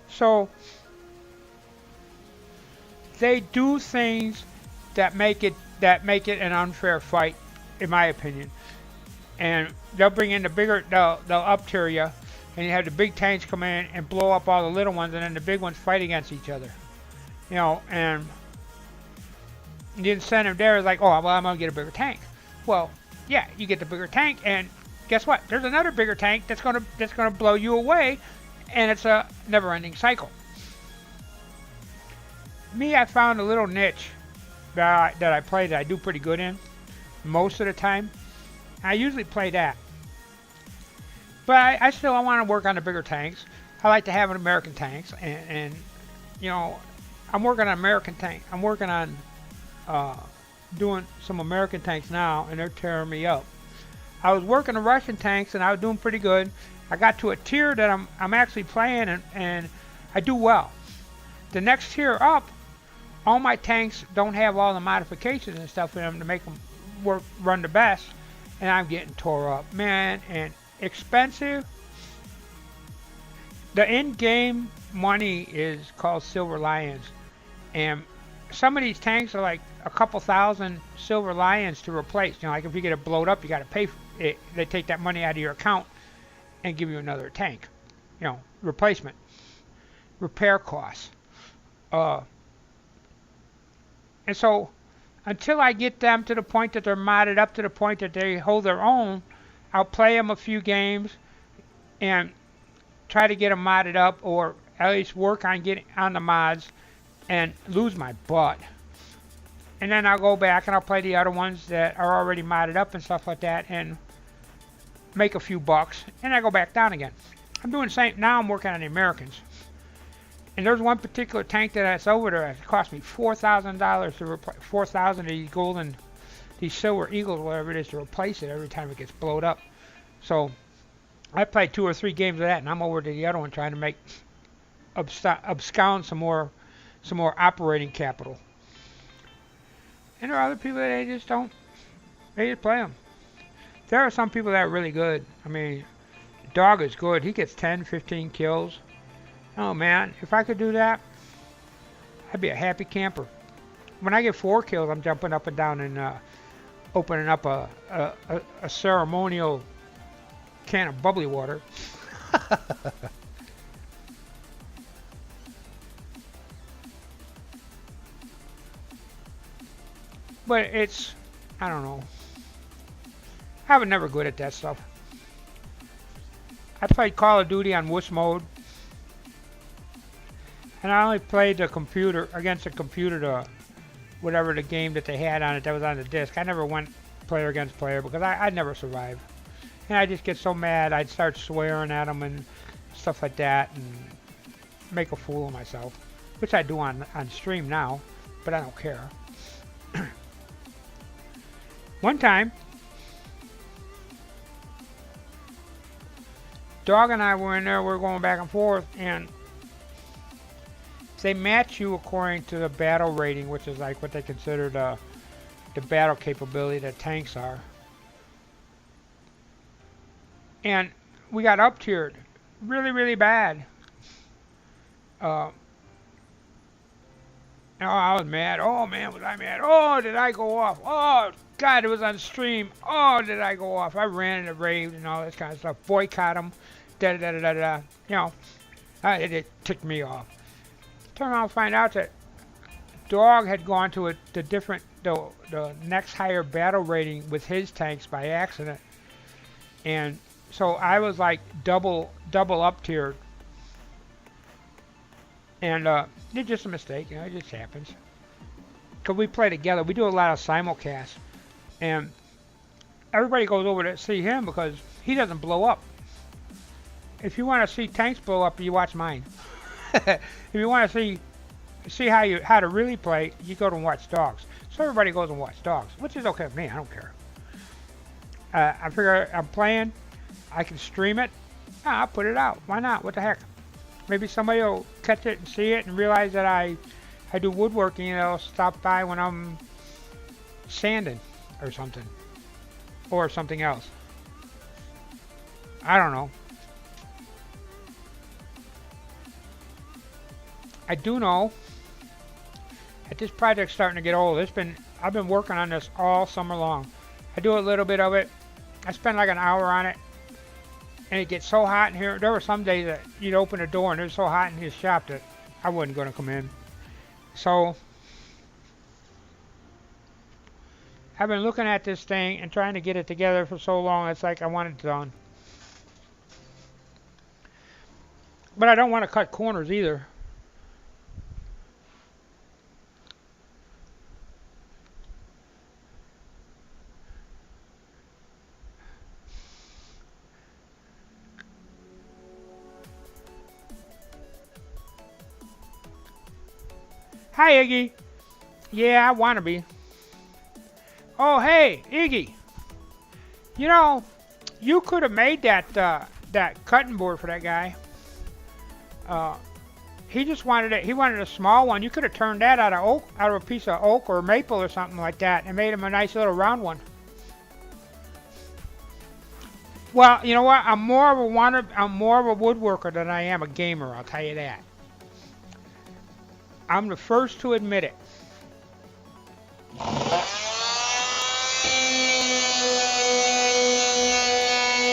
So they do things that make it an unfair fight, in my opinion. And they'll bring in they'll up tier you, and you have the big tanks come in and blow up all the little ones, and then the big ones fight against each other. And the incentive there is like, oh, well, I'm gonna get a bigger tank. Well, yeah, you get the bigger tank, and guess what? There's another bigger tank that's gonna blow you away, and it's a never-ending cycle. Me, I found a little niche that I play that I do pretty good in most of the time. I usually play that. But I still want to work on the bigger tanks. I like to have an American tanks, and I'm working on American tank. I'm working on doing some American tanks now, and they're tearing me up. I was working the Russian tanks, and I was doing pretty good. I got to a tier that I'm actually playing, and I do well. The next tier up, all my tanks don't have all the modifications and stuff in them to make them run the best, and I'm getting tore up, man. And expensive. The in-game money is called Silver Lions, and some of these tanks are like a couple thousand Silver Lions to replace. Like if you get it blowed up, you got to pay for it. They take that money out of your account and give you another tank. Replacement, repair costs. And so until I get them to the point that they're modded up to the point that they hold their own, I'll play them a few games and try to get them modded up, or at least work on getting on the mods, and lose my butt. And then I'll go back and I'll play the other ones that are already modded up and stuff like that, and make a few bucks, and I go back down again. I'm doing the same. Now I'm working on the Americans. And there's one particular tank that's over there. It cost me $4,000 to replace 4,000 of these silver eagles, whatever it is, to replace it every time it gets blowed up. So I played 2 or 3 games of that, and I'm over to the other one trying to make abscond some more operating capital. And there are other people that they just don't. They just play them. There are some people that are really good. I mean, Dog is good. He gets 10, 15 kills. Oh man, if I could do that, I'd be a happy camper. When I get 4 kills, I'm jumping up and down and opening up a ceremonial can of bubbly water. But it's, I don't know. I was never good at that stuff. I played Call of Duty on wuss mode. And I only played the computer, against the computer, to whatever the game that they had on it that was on the disc. I never went player against player because I'd never survive. And I just get so mad, I'd start swearing at them and stuff like that and make a fool of myself. Which I do on stream now, but I don't care. One time, Dog and I were in there, we were going back and forth, and they match you according to the battle rating, which is like what they consider the battle capability that tanks are. And we got up tiered really, really bad. Oh, I was mad. Oh man, was I mad? Oh, did I go off? Oh God, it was on stream. Oh, did I go off? I ran and raved and all this kind of stuff. Boycott them. Da da da da da. You know, it ticked me off. Turn around and find out that Dog had gone to the next higher battle rating with his tanks by accident, and so I was like double up tiered. And it's just a mistake, you know, it just happens. Because we play together, we do a lot of simulcasts. And everybody goes over to see him because he doesn't blow up. If you want to see tanks blow up, you watch mine. If you want to see how to really play, you go to watch Dogs. So everybody goes and watch Dogs, which is okay with me, I don't care. I figure I'm playing, I can stream it, I'll put it out. Why not? What the heck? Maybe somebody will catch it and see it and realize that I do woodworking and they'll stop by when I'm sanding or something. Or something else. I don't know. I do know that this project's starting to get old. I've been working on this all summer long. I do a little bit of it. I spend like an hour on it. And it gets so hot in here. There were some days that you'd open the door and it was so hot in his shop that I wasn't going to come in. So I've been looking at this thing and trying to get it together for so long. It's like I want it done. But I don't want to cut corners either. Hi, Iggy. Yeah, I want to be. Oh, hey, Iggy. You know, you could have made that cutting board for that guy. He just wanted it. He wanted a small one. You could have turned that out of a piece of oak or maple or something like that, and made him a nice little round one. Well, you know what? I'm more of a woodworker than I am a gamer. I'll tell you that. I'm the first to admit it.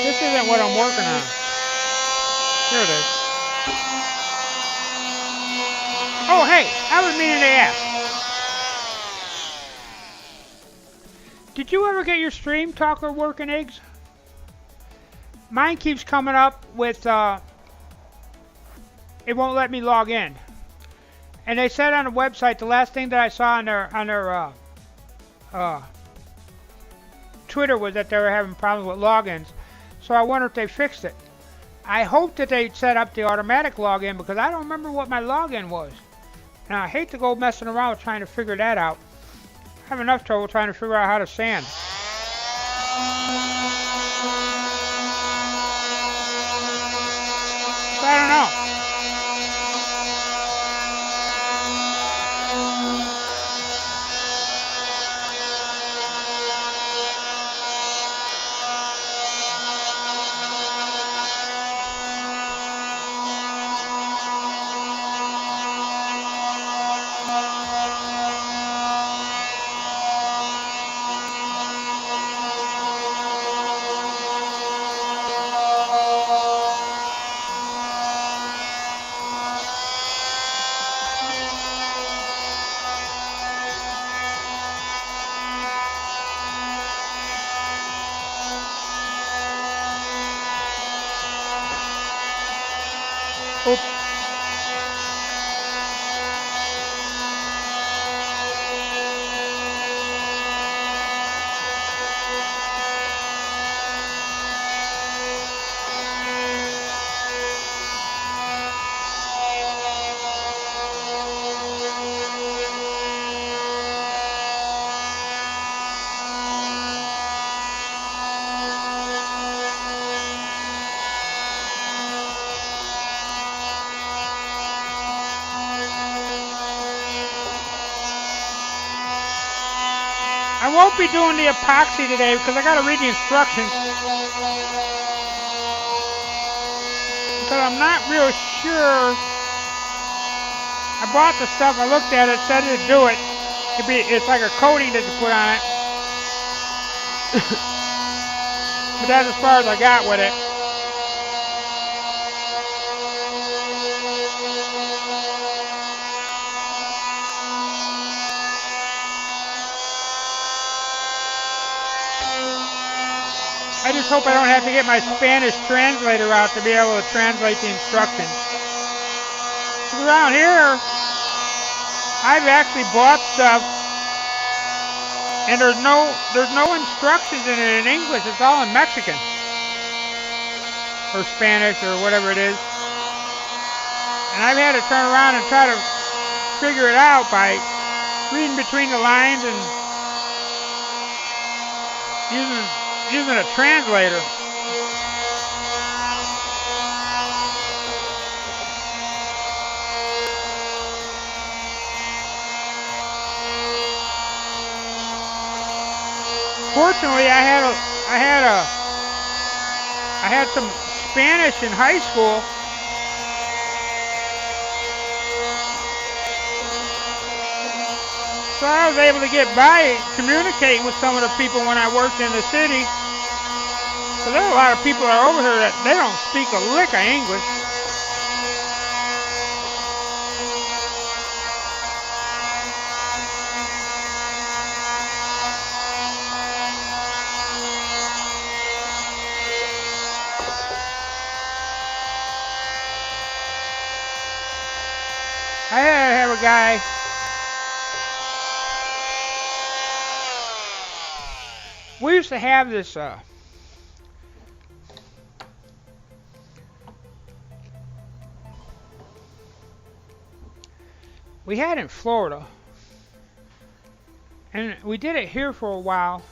This isn't what I'm working on. Here it is. Oh, hey, I was meaning to ask. Did you ever get your Stream Talker working, Eggs? Mine keeps coming up with, it won't let me log in. And they said on the website, the last thing that I saw on their Twitter was that they were having problems with logins. So I wonder if they fixed it. I hope that they set up the automatic login because I don't remember what my login was. And I hate to go messing around with trying to figure that out. I have enough trouble trying to figure out how to sand. I don't know. Oops. I won't be doing the epoxy today because I got to read the instructions. Because I'm not real sure. I bought the stuff, I looked at it, said it'd do it. It's like a coating that you put on it. But that's as far as I got with it. I just hope I don't have to get my Spanish translator out to be able to translate the instructions. Around here, I've actually bought stuff, and there's no instructions in it in English. It's all in Mexican or Spanish or whatever it is. And I've had to turn around and try to figure it out by reading between the lines and using a translator. Fortunately, I had some Spanish in high school. So I was able to get by communicating with some of the people when I worked in the city. So there are a lot of people that are over here that they don't speak a lick of English. I had to have a guy. We used to have this we had in Florida, and we did it here for a while.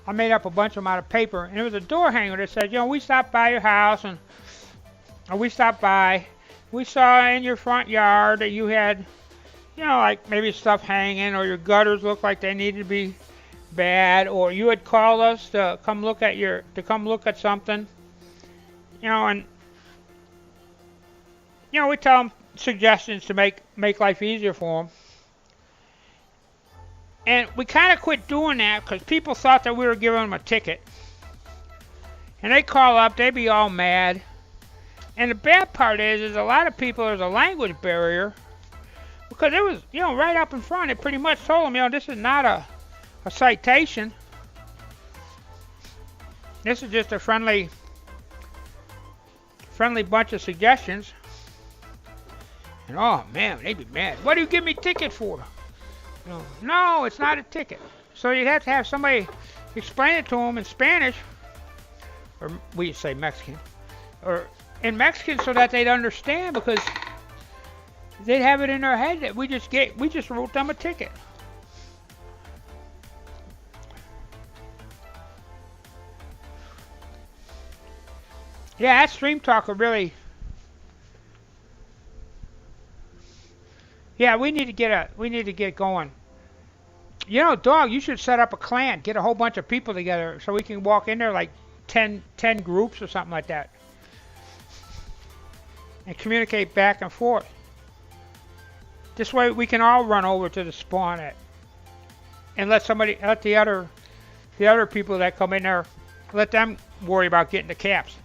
I made up a bunch of them out of paper, and it was a door hanger that said, we stopped by your house, or we stopped by. We saw in your front yard that you had, like maybe stuff hanging, or your gutters looked like they needed to be bad, or you had called us to come look at something, and we tell them suggestions to make life easier for them. And we kind of quit doing that because people thought that we were giving them a ticket, and they call up, they be all mad. And the bad part is a lot of people, there's a language barrier, because it was, right up in front. It pretty much told them, this is not a citation. This is just a friendly bunch of suggestions. And oh man, they'd be mad. What do you give me a ticket for? No, it's not a ticket. So you'd have to have somebody explain it to them in Spanish, or we say Mexican, or in Mexican, so that they'd understand, because they'd have it in their head that we just wrote them a ticket. Yeah, that Stream Talker really Yeah, we need to get going. You know, dog, you should set up a clan, get a whole bunch of people together so we can walk in there like 10 groups or something like that and communicate back and forth. This way we can all run over to the spawn and let the other people that come in there, let them worry about getting the caps.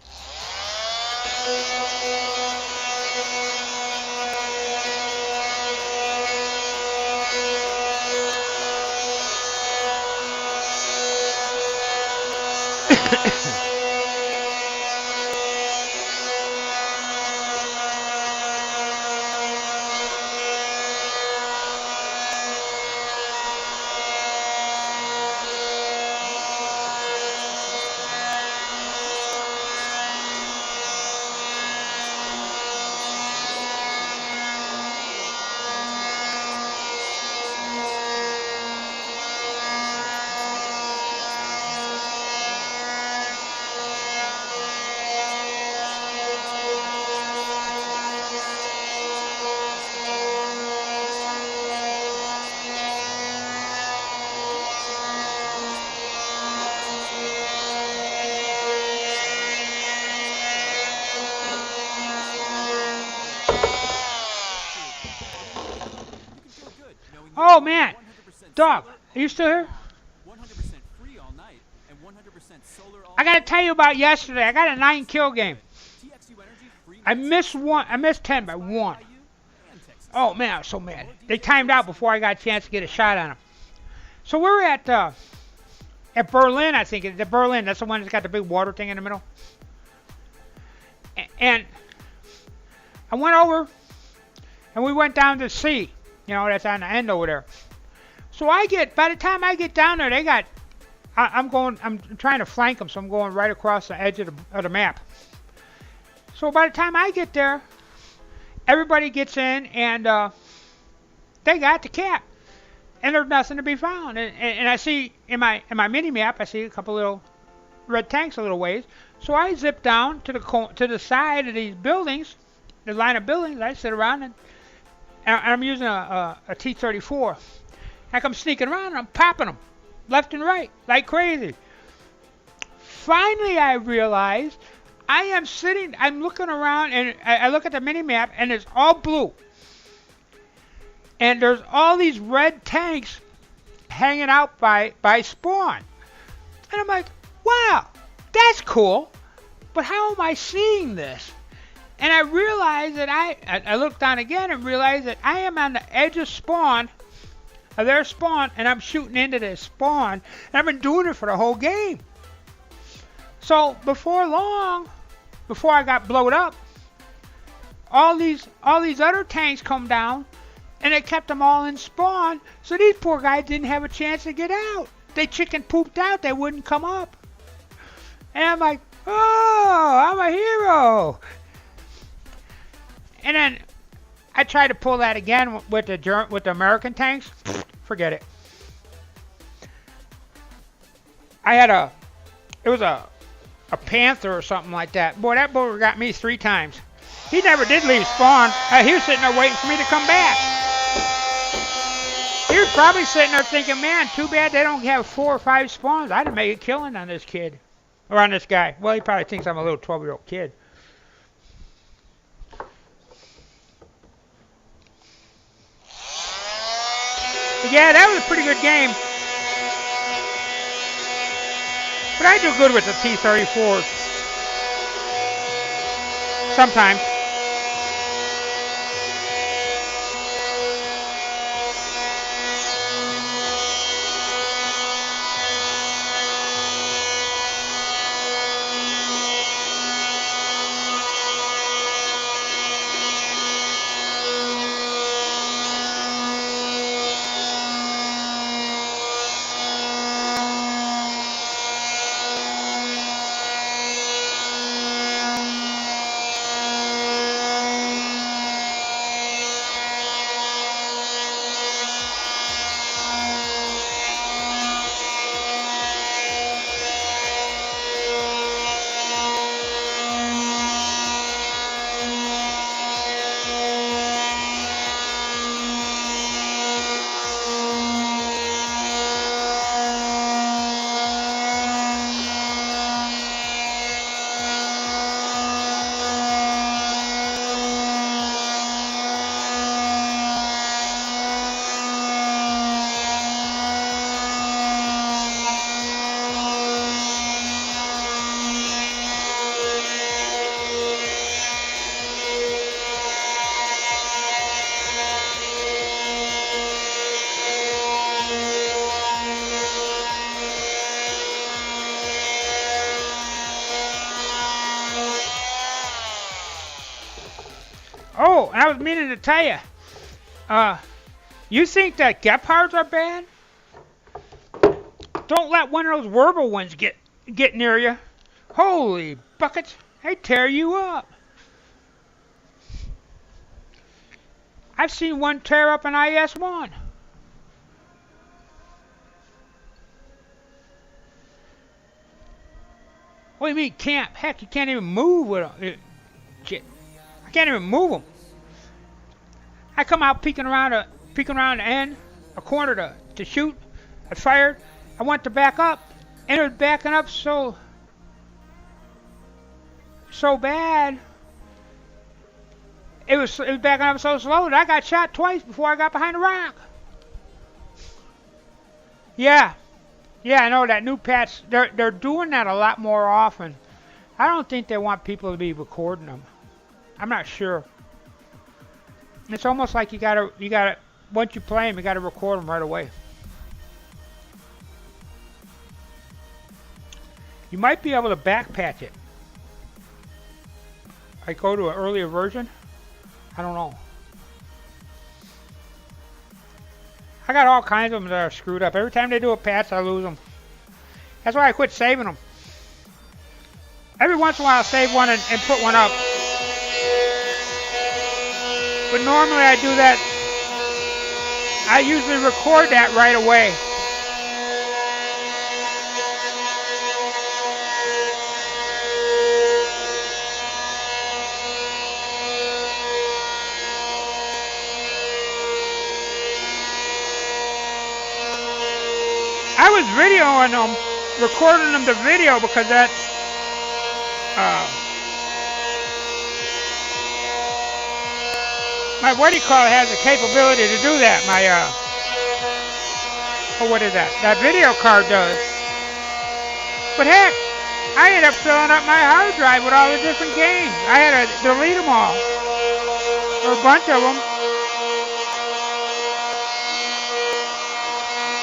Oh man, dog, are you still here? I gotta tell you about yesterday. I got a 9-kill game. I missed 10 by 1. Oh man, I was so mad. They timed out before I got a chance to get a shot on them. So we're at Berlin, I think. The Berlin, that's the one that's got the big water thing in the middle. And I went over, and we went down to the sea. You know, that's on the end over there. So by the time I get down there, I'm trying to flank them, so I'm going right across the edge of the map. So by the time I get there, everybody gets in, and they got the cap, and there's nothing to be found. And I see in my mini map, I see a couple little red tanks a little ways. So I zip down to the side of these buildings, the line of buildings. I sit around and I'm using a T-34. I come sneaking around and I'm popping them left and right like crazy. Finally, I realize I'm looking around and I look at the mini map and it's all blue. And there's all these red tanks hanging out by spawn. And I'm like, wow, that's cool. But how am I seeing this? And I realized that I looked down again and realized that I am on the edge of their spawn, and I'm shooting into their spawn, and I've been doing it for the whole game. So before long, before I got blowed up, all these other tanks come down, and it kept them all in spawn, so these poor guys didn't have a chance to get out. They chicken pooped out, they wouldn't come up. And I'm like, oh, I'm a hero. And then I tried to pull that again with the American tanks. Forget it. It was a Panther or something like that. Boy, that booger got me 3 times. He never did leave spawn. He was sitting there waiting for me to come back. He was probably sitting there thinking, man, too bad they don't have 4 or 5 spawns. I'd have made a killing on this kid. Or on this guy. Well, he probably thinks I'm a little 12-year-old kid. But yeah, that was a pretty good game. But I do good with the T-34s. Sometimes. Oh, I was meaning to tell you. You think that Gepards are bad? Don't let one of those Werble ones get near you. Holy buckets, they tear you up. I've seen one tear up an IS-1. What do you mean can't? Heck, you can't even move with them. Shit, I can't even move them. I come out peeking around the end, a corner to shoot. I fired. I went to back up, and it was backing up so bad. It was backing up so slow that I got shot twice before I got behind a rock. Yeah, I know that new patch. They're doing that a lot more often. I don't think they want people to be recording them. I'm not sure. It's almost like you gotta once you play them, you gotta record them right away. You might be able to back patch it. I go to an earlier version. I don't know. I got all kinds of them that are screwed up. Every time they do a patch, I lose them. That's why I quit saving them. Every once in a while, I'll save one and put one up. But normally I do that. I usually record that right away. I was videoing them, recording them to video because that's my what do you call it has the capability to do that. My what is that? That video card does. But heck, I ended up filling up my hard drive with all the different games. I had to delete them all, or a bunch of them.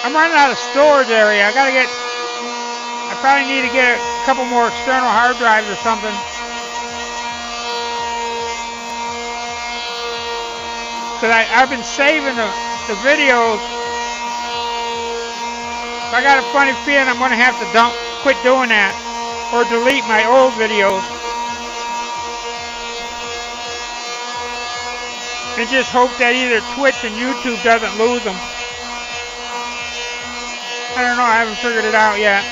I'm running out of storage area. I probably need to get a couple more external hard drives or something. Because I've been saving the videos. So I got a funny feeling I'm going to have to quit doing that. Or delete my old videos. And just hope that either Twitch and YouTube doesn't lose them. I don't know, I haven't figured it out yet.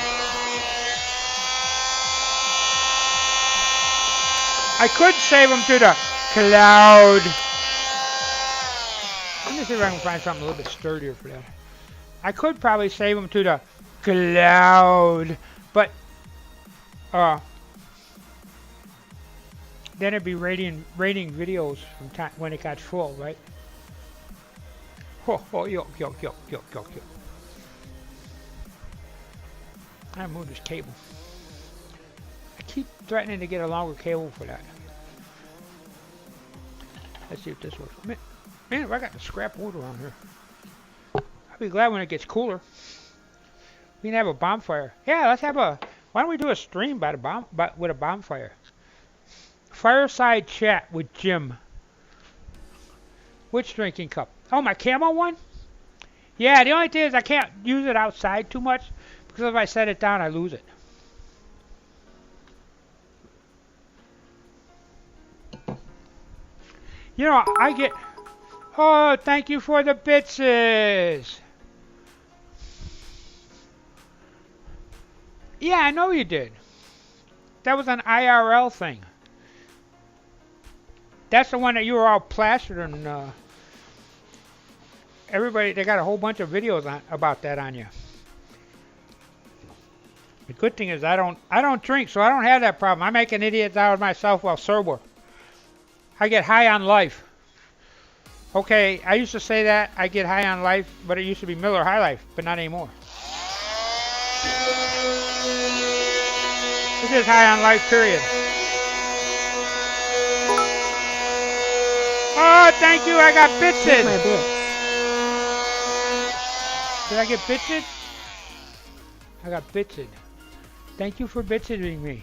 I could save them to the cloud. Let me see if I can find something a little bit sturdier for that. I could probably save them to the cloud, but then it'd be rating videos from time when it got full, right? Yo. I moved this cable. I keep threatening to get a longer cable for that. Let's see if this works. Man, I got the scrap wood around here. I'll be glad when it gets cooler. We can have a bonfire. Yeah, let's have a. Why don't we do a stream with a bonfire? Fireside chat with Jim. Which drinking cup? Oh, my Camel one? Yeah, the only thing is I can't use it outside too much. Because if I set it down, I lose it. You know, I get... Oh, thank you for the bitses. Yeah, I know you did. That was an IRL thing. That's the one that you were all plastered and... everybody, they got a whole bunch of videos about that on you. The good thing is I don't drink, so I don't have that problem. I make an idiot out of myself while sober. I get high on life. Okay, I used to say that I get high on life, but it used to be Miller High Life, but not anymore. This is high on life, period. Oh, thank you, I got bitches. My bit. Did I get bitched? I got bitched. Thank you for bitching me.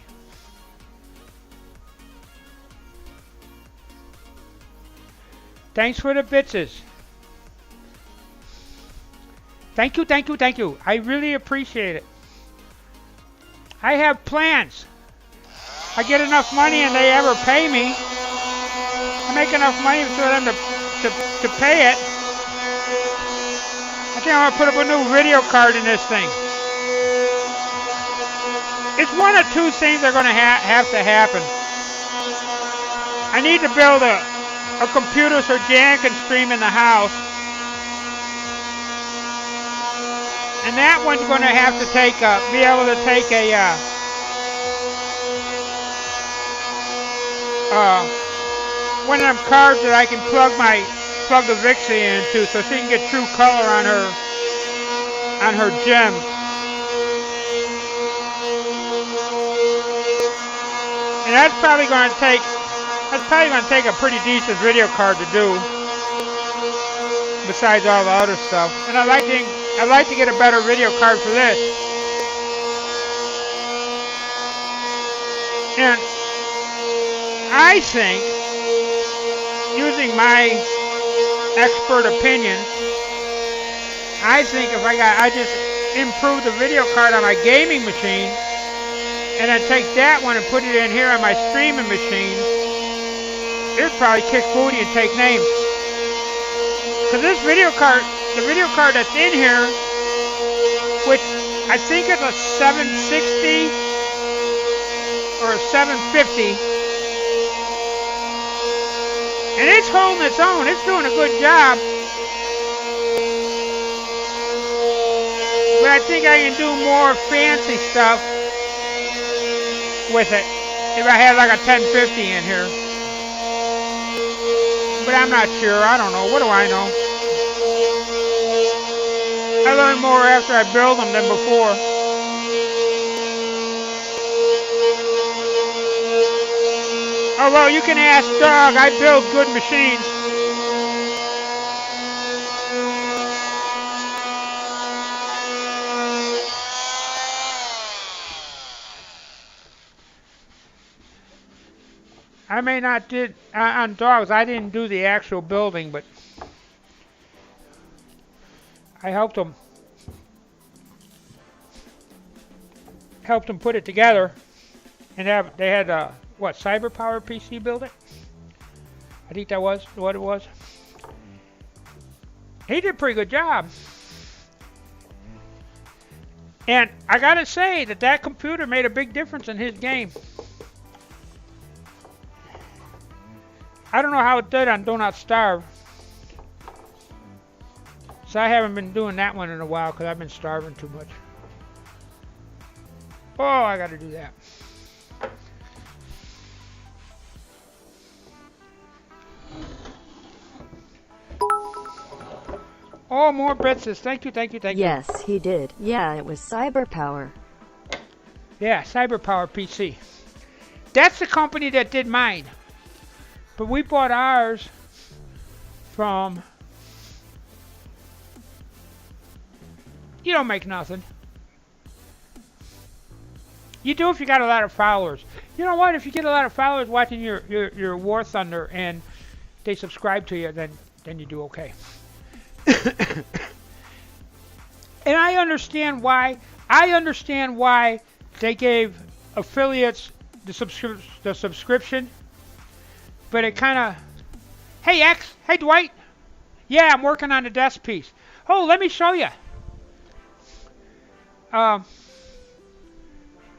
Thanks for the bitses. Thank you, thank you, thank you. I really appreciate it. I have plans. I get enough money and they ever pay me. I make enough money for them to pay it. I think I'm going to put up a new video card in this thing. It's one of two things that are going to have to happen. I need to build a computer so Jan can stream in the house. And that one's going to have to be able to take one of them cards that I can plug the Vixie into so she can get true color on her gems. And that's probably going to take a pretty decent video card to do, besides all the other stuff. And I'd like to get a better video card for this. And I think, using my expert opinion, I think if I just improve the video card on my gaming machine, and then take that one and put it in here on my streaming machine, it'd probably kick booty and take names. Because this video card, the video card that's in here, which I think is a 760 or a 750, and it's holding its own. It's doing a good job. But I think I can do more fancy stuff with it if I had like a 1050 in here. But I'm not sure. I don't know. What do I know? I learn more after I build them than before. Oh, well, you can ask Doug. I build good machines. I may not did on dogs. I didn't do the actual building, but I helped them put it together. And they had what, CyberPower PC build it? I think that was what it was. He did a pretty good job. And I gotta say that computer made a big difference in his game. I don't know how it did on Do Not Starve. So I haven't been doing that one in a while because I've been starving too much. Oh, I gotta do that. Oh, more bitses. Thank you, thank you, thank you. Yes, he did. Yeah, it was CyberPower. Yeah, CyberPower PC. That's the company that did mine. But we bought ours from... You don't make nothing. You do if you got a lot of followers. You know what? If you get a lot of followers watching your War Thunder and they subscribe to you, then you do okay. And I understand why. I understand why they gave affiliates the subscription. But it kind of... Hey, X. Hey, Dwight. Yeah, I'm working on the desk piece. Oh, let me show you. Let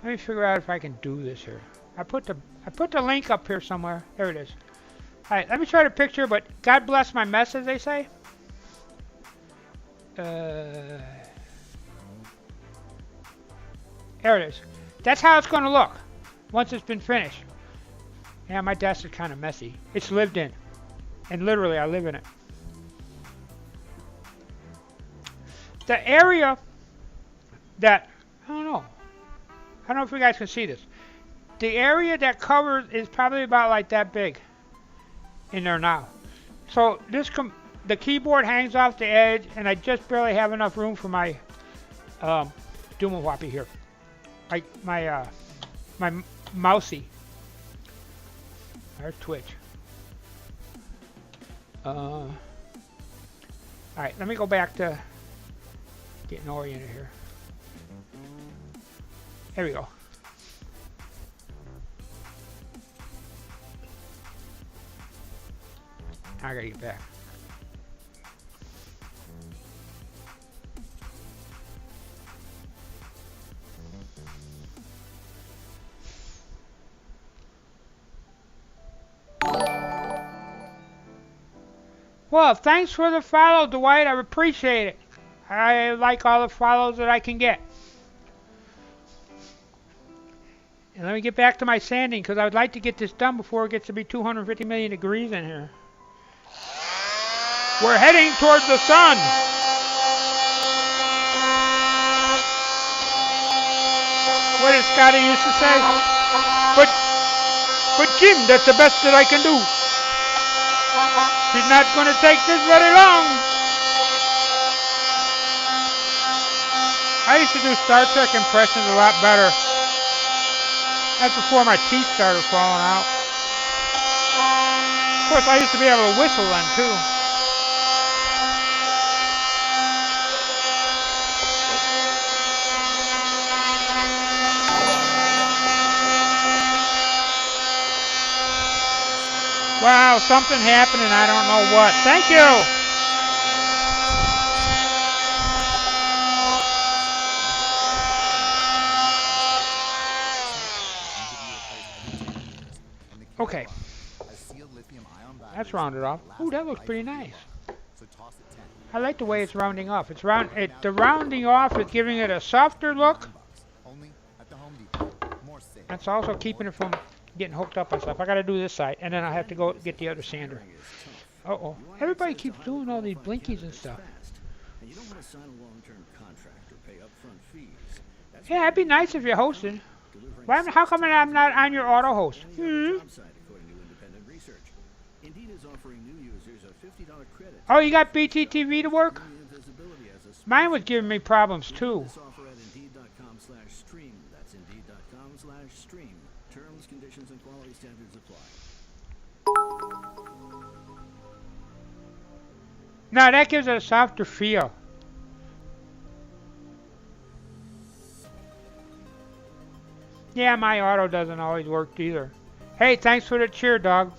me figure out if I can do this here. I put the link up here somewhere. There it is. All right, let me try the picture, but God bless my mess, as they say. There it is. That's how it's going to look once it's been finished. Yeah, my desk is kind of messy. It's lived in. And literally, I live in it. The area that... I don't know if you guys can see this. The area that covers is probably about like that big in there now. So the keyboard hangs off the edge, and I just barely have enough room for my Doomawhoppy here. My mousey. There's Twitch. Alright, let me go back to getting oriented here. There we go. I gotta get back. Well, thanks for the follow, Dwight. I appreciate it. I like all the follows that I can get. And let me get back to my sanding because I would like to get this done before it gets to be 250 million degrees in here. We're heading towards the sun. What did Scotty used to say? But Jim, that's the best that I can do. She's not going to take this very long. I used to do Star Trek impressions a lot better. That's before my teeth started falling out. Of course, I used to be able to whistle then, too. Wow, something happened and I don't know what. Thank you! Okay. That's rounded off. Ooh, that looks pretty nice. I like the way it's rounding off. It's the rounding off is giving it a softer look. That's also keeping it from getting hooked up and stuff. I gotta do this side, and then I have to go get the other sander. Uh-oh. Everybody keeps doing all these blinkies and stuff. Yeah, it'd be nice if you hosted. Why, how come I'm not on your auto host? Oh, you got BTTV to work? Mine was giving me problems too. Terms, conditions, and quality standards apply. Now that gives it a softer feel. Yeah, my auto doesn't always work either. Hey, thanks for the cheer, dog.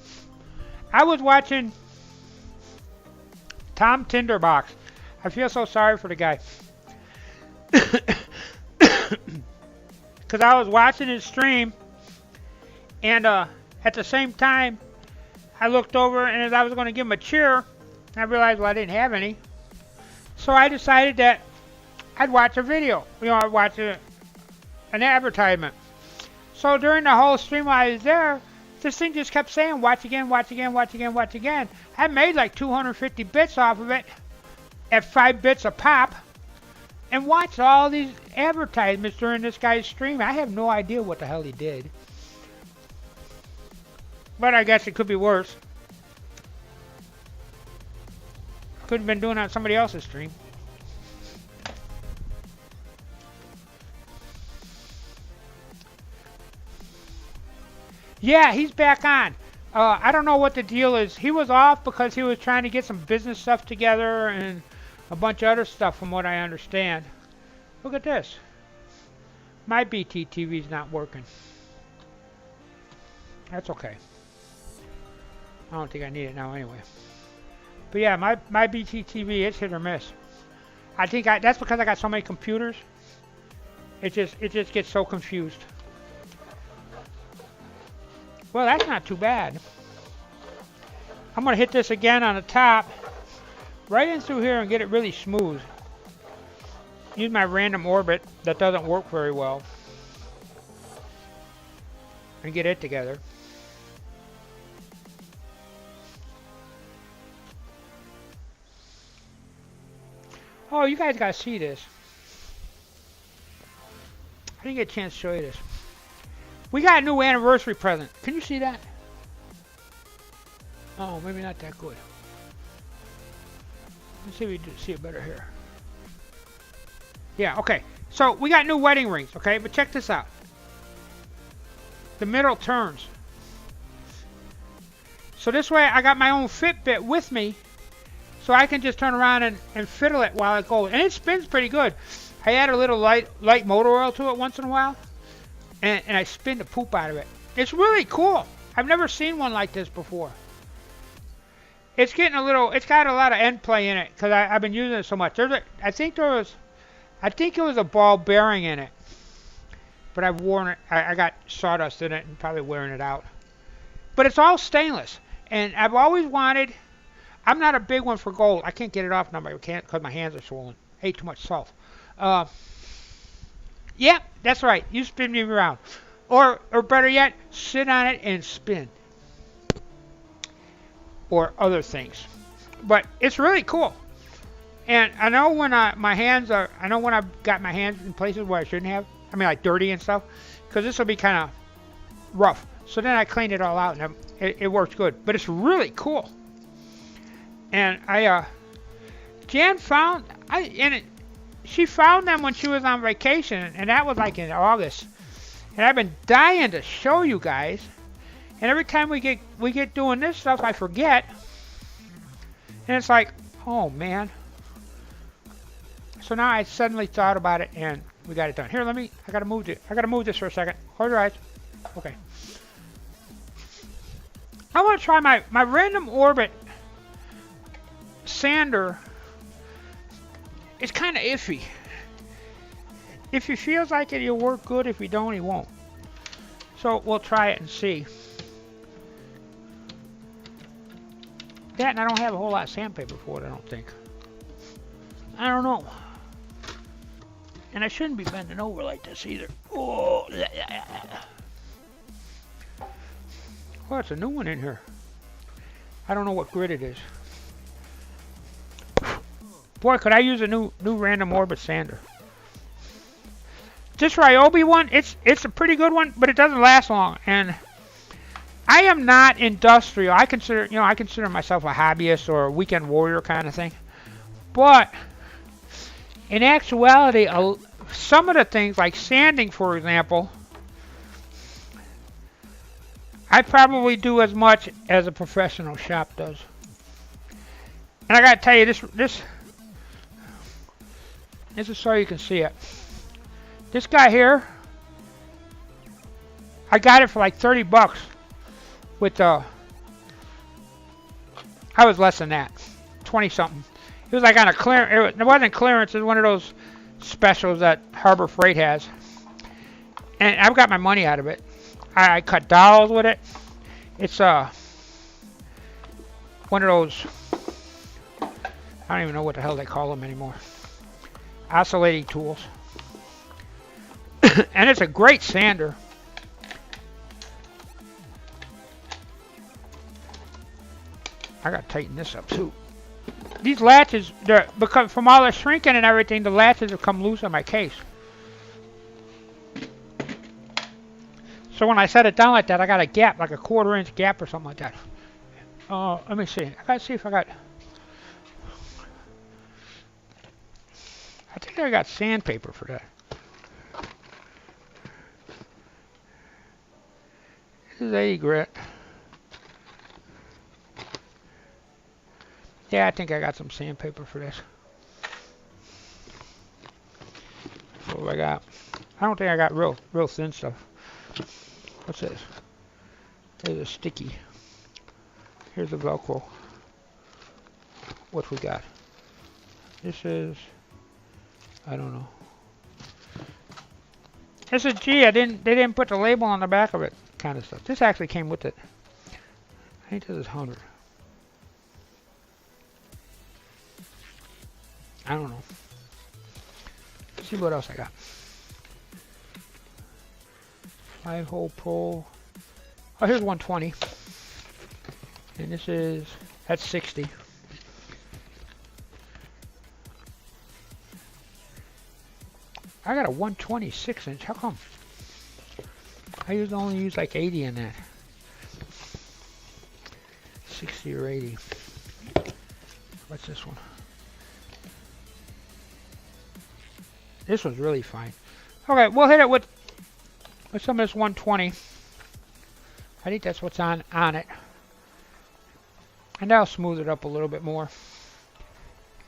I was watching Tom Tinderbox. I feel so sorry for the guy. Because I was watching his stream. And at the same time, I looked over, and as I was going to give him a cheer, I realized, well, I didn't have any. So I decided that I'd watch a video. You know, I'd watch an advertisement. So during the whole stream while I was there, this thing just kept saying, watch again, watch again, watch again, watch again. I made like 250 bits off of it at 5 bits a pop. And watched all these advertisements during this guy's stream. I have no idea what the hell he did. But I guess it could be worse. Could have been doing it on somebody else's stream. Yeah, he's back on. I don't know what the deal is. He was off because he was trying to get some business stuff together and a bunch of other stuff from what I understand. Look at this. My BTTV's not working. That's okay. I don't think I need it now anyway. But yeah, my BTTV, it's hit or miss. I think that's because I got so many computers. It just gets so confused. Well, that's not too bad. I'm gonna hit this again on the top, right in through here and get it really smooth. Use my random orbit that doesn't work very well. And get it together. Oh, you guys gotta see this. I didn't get a chance to show you this. We got a new anniversary present. Can you see that? Oh, maybe not that good. Let's see if we can see it better here. Yeah, okay. So we got new wedding rings, okay? But check this out. The middle turns. So this way I got my own Fitbit with me, so I can just turn around and fiddle it while it goes. And it spins pretty good. I add a little light motor oil to it once in a while, and I spin the poop out of it. It's really cool. I've never seen one like this before. It's getting it's got a lot of end play in it because I've been using it so much. I think it was a ball bearing in it, but I've worn it. I got sawdust in it and probably wearing it out. But it's all stainless, and I've always wanted. I'm not a big one for gold. I can't get it off now. I can't because my hands are swollen. I ate too much salt. Yeah, that's right. You spin me around, or better yet, sit on it and spin, or other things. But it's really cool. And I know when my hands are, I know when I've got my hands in places where I shouldn't have. I mean, like dirty and stuff, because this will be kind of rough. So then I clean it all out, and it works good. But it's really cool. And Jan found, she found them when she was on vacation, and that was like in August. And I've been dying to show you guys. And every time we get doing this stuff, I forget. And it's like, oh man. So now I suddenly thought about it, and we got it done. Here, I gotta move this for a second. Close your eyes. Okay. I want to try my Random Orbit sander. It's kind of iffy. If he feels like it, he'll work good. If he don't, he won't. So we'll try it and see. That, and I don't have a whole lot of sandpaper for it, I don't think. I don't know. And I shouldn't be bending over like this either. Oh, oh, it's a new one in here. I don't know what grit it is. Boy, could I use a new Random Orbit sander. This Ryobi one, it's a pretty good one, but it doesn't last long. And I am not industrial. I consider myself a hobbyist or a weekend warrior kind of thing. But in actuality, some of the things like sanding, for example, I probably do as much as a professional shop does. And I gotta tell you, this is so you can see it. This guy here, I got it for like 30 bucks. With I was less than that, 20 something. It was like on a clearance. It wasn't clearance. It was one of those specials that Harbor Freight has. And I've got my money out of it. I cut dowels with it. It's one of those. I don't even know what the hell they call them anymore. Oscillating tools. And it's a great sander. I gotta tighten this up too. These latches, because from all the shrinking and everything, the latches have come loose on my case. So when I set it down like that, I got a gap, like a 1/4 inch gap or something like that. Let me see. I gotta see if I got. I think I got sandpaper for that. This is 80 grit. Yeah, I think I got some sandpaper for this. What do I got? I don't think I got real thin stuff. What's this? There's a sticky. Here's the Velcro. What we got? This is, I don't know. This is G. They didn't put the label on the back of it, kind of stuff. This actually came with it. I think this is 100. I don't know. Let's see what else I got. 5-hole pull. Oh, here's 120. And that's 60. I got a 126 inch. How come? I only use like 80 in that. 60 or 80. What's this one? This was really fine. Okay, we'll hit it with some of this 120. I think that's what's on it. And that'll smooth it up a little bit more.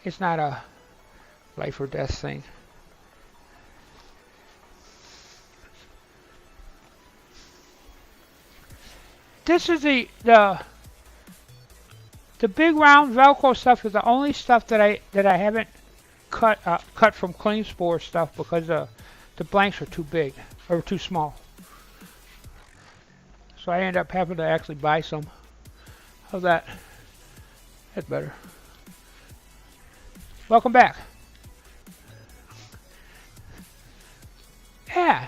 It's not a life or death thing. This is the big round Velcro stuff is the only stuff that I haven't cut from Clean Spore stuff because the blanks are too big or too small. So I end up having to actually buy some. How's that? That's better. Welcome back. Yeah.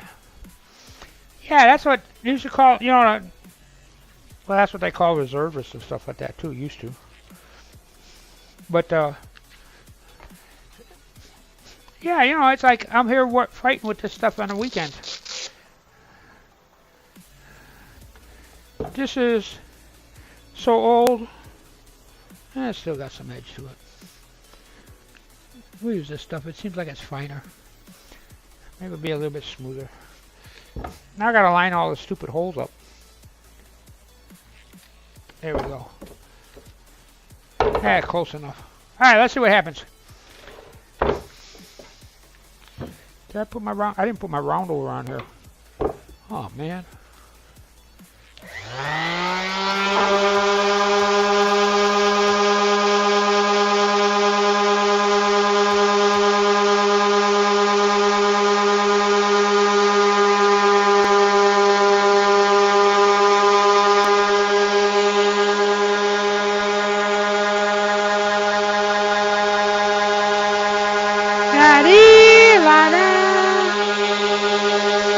Yeah, that's what you should call, you know, well, that's what they call reservists and stuff like that too, used to. But, yeah, you know, it's like I'm here fighting with this stuff on the weekend. This is so old. It's still got some edge to it. We'll use this stuff. It seems like it's finer. Maybe it'll be a little bit smoother. Now I gotta line all the stupid holes up. There we go. Yeah, close enough. Alright, let's see what happens. Did I put my round? I didn't put my round over on here. Oh, man.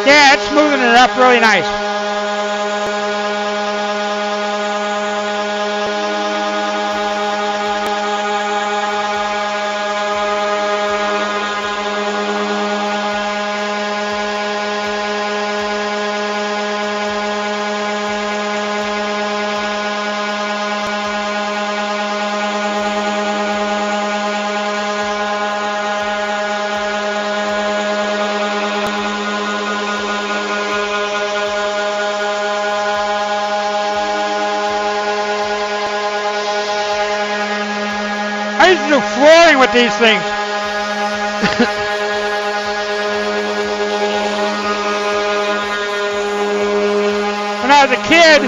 Yeah, it's smoothing it up really nice. I used to do flooring with these things. When I was a kid,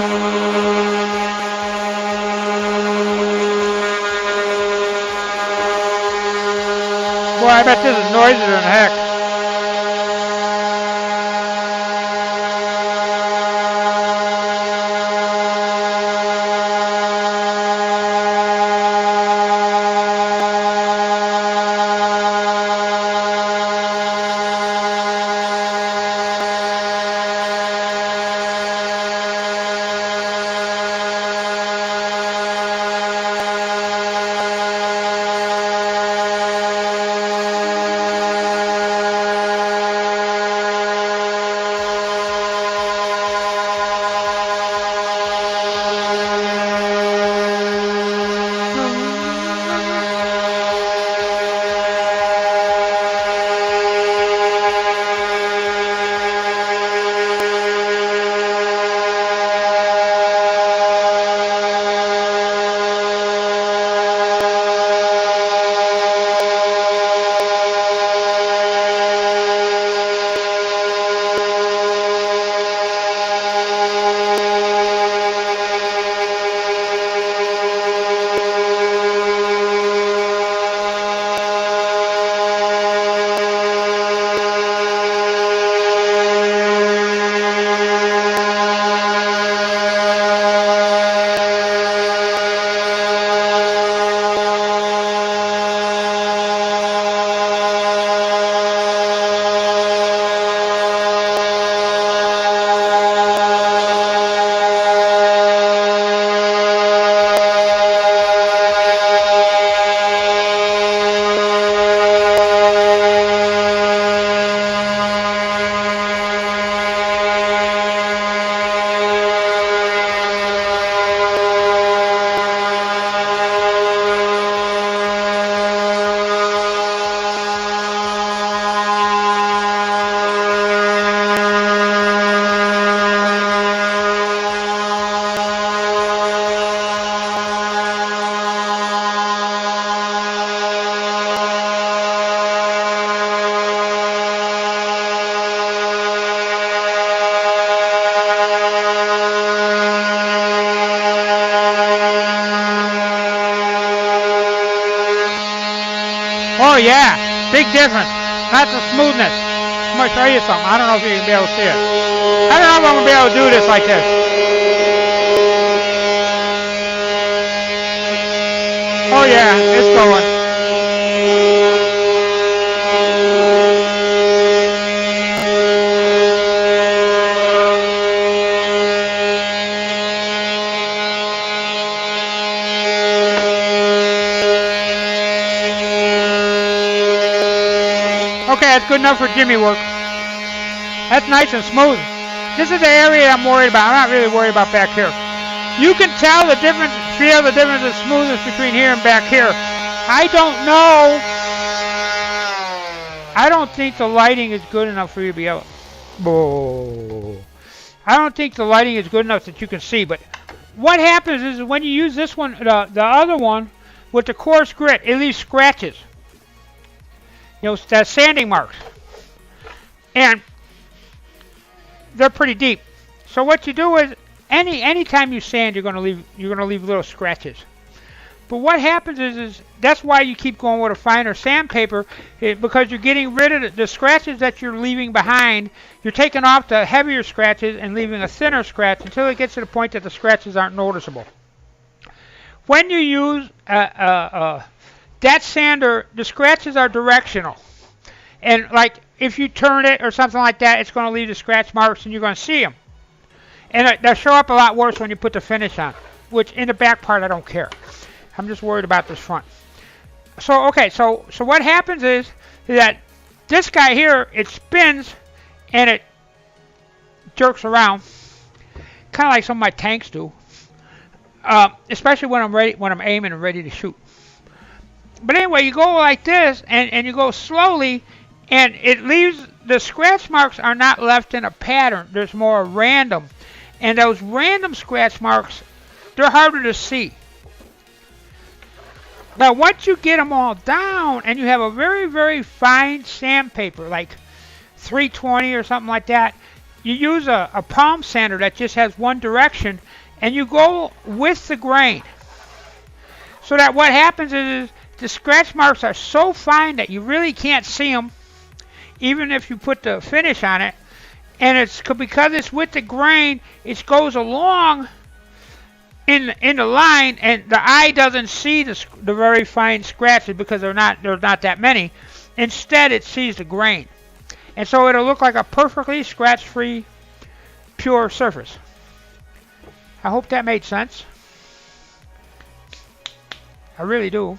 boy, I bet this is noisier than heck. Oh yeah, big difference. Not the smoothness. I'm gonna show you something. I don't know if you can be able to see it. I don't know if I'm gonna be able to do this like this. Oh yeah, it's going. Okay, that's good enough for Jimmy work. That's nice and smooth. This is the area I'm worried about. I'm not really worried about back here. You can tell the difference, feel the difference in smoothness between here and back here. I don't know. I don't think the lighting is good enough for you to be able. Oh. I don't think the lighting is good enough that you can see. But what happens is when you use this one, the other one, with the coarse grit, it leaves scratches. You know, that sanding marks. And they're pretty deep. So what you do is anytime you sand, you're gonna leave little scratches. But what happens is that's why you keep going with a finer sandpaper, because you're getting rid of the scratches that you're leaving behind. You're taking off the heavier scratches and leaving a thinner scratch until it gets to the point that the scratches aren't noticeable. When you use that sander, the scratches are directional, and like if you turn it or something like that, it's going to leave the scratch marks and you're going to see them. And they'll show up a lot worse when you put the finish on, which in the back part I don't care. I'm just worried about this front. So, okay, so what happens is that this guy here, it spins and it jerks around, kind of like some of my tanks do, especially when I'm aiming and ready to shoot. But anyway, you go like this and you go slowly, and it leaves, the scratch marks are not left in a pattern. There's more random. And those random scratch marks, they're harder to see. Now, once you get them all down and you have a very, very fine sandpaper, like 320 or something like that, you use a palm sander that just has one direction, and you go with the grain. So that what happens is the scratch marks are so fine that you really can't see them, even if you put the finish on it. And it's because it's with the grain, it goes along in the line, and the eye doesn't see the very fine scratches because there's not that many. Instead, it sees the grain, and so it'll look like a perfectly scratch-free, pure surface. I hope that made sense. I really do.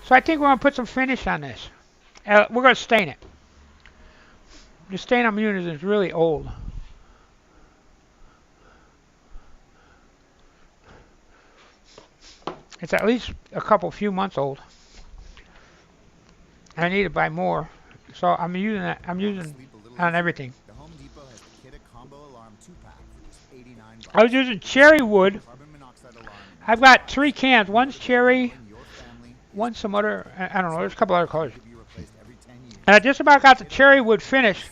So I think we're going to put some finish on this. We're going to stain it. The stain I'm using is really old. It's at least a few months old. I need to buy more, so I'm using that. I'm using on everything. I was using cherry wood. I've got 3 cans. One's cherry, one's some other. I don't know. There's a couple other colors. And I just about got the cherry wood finished,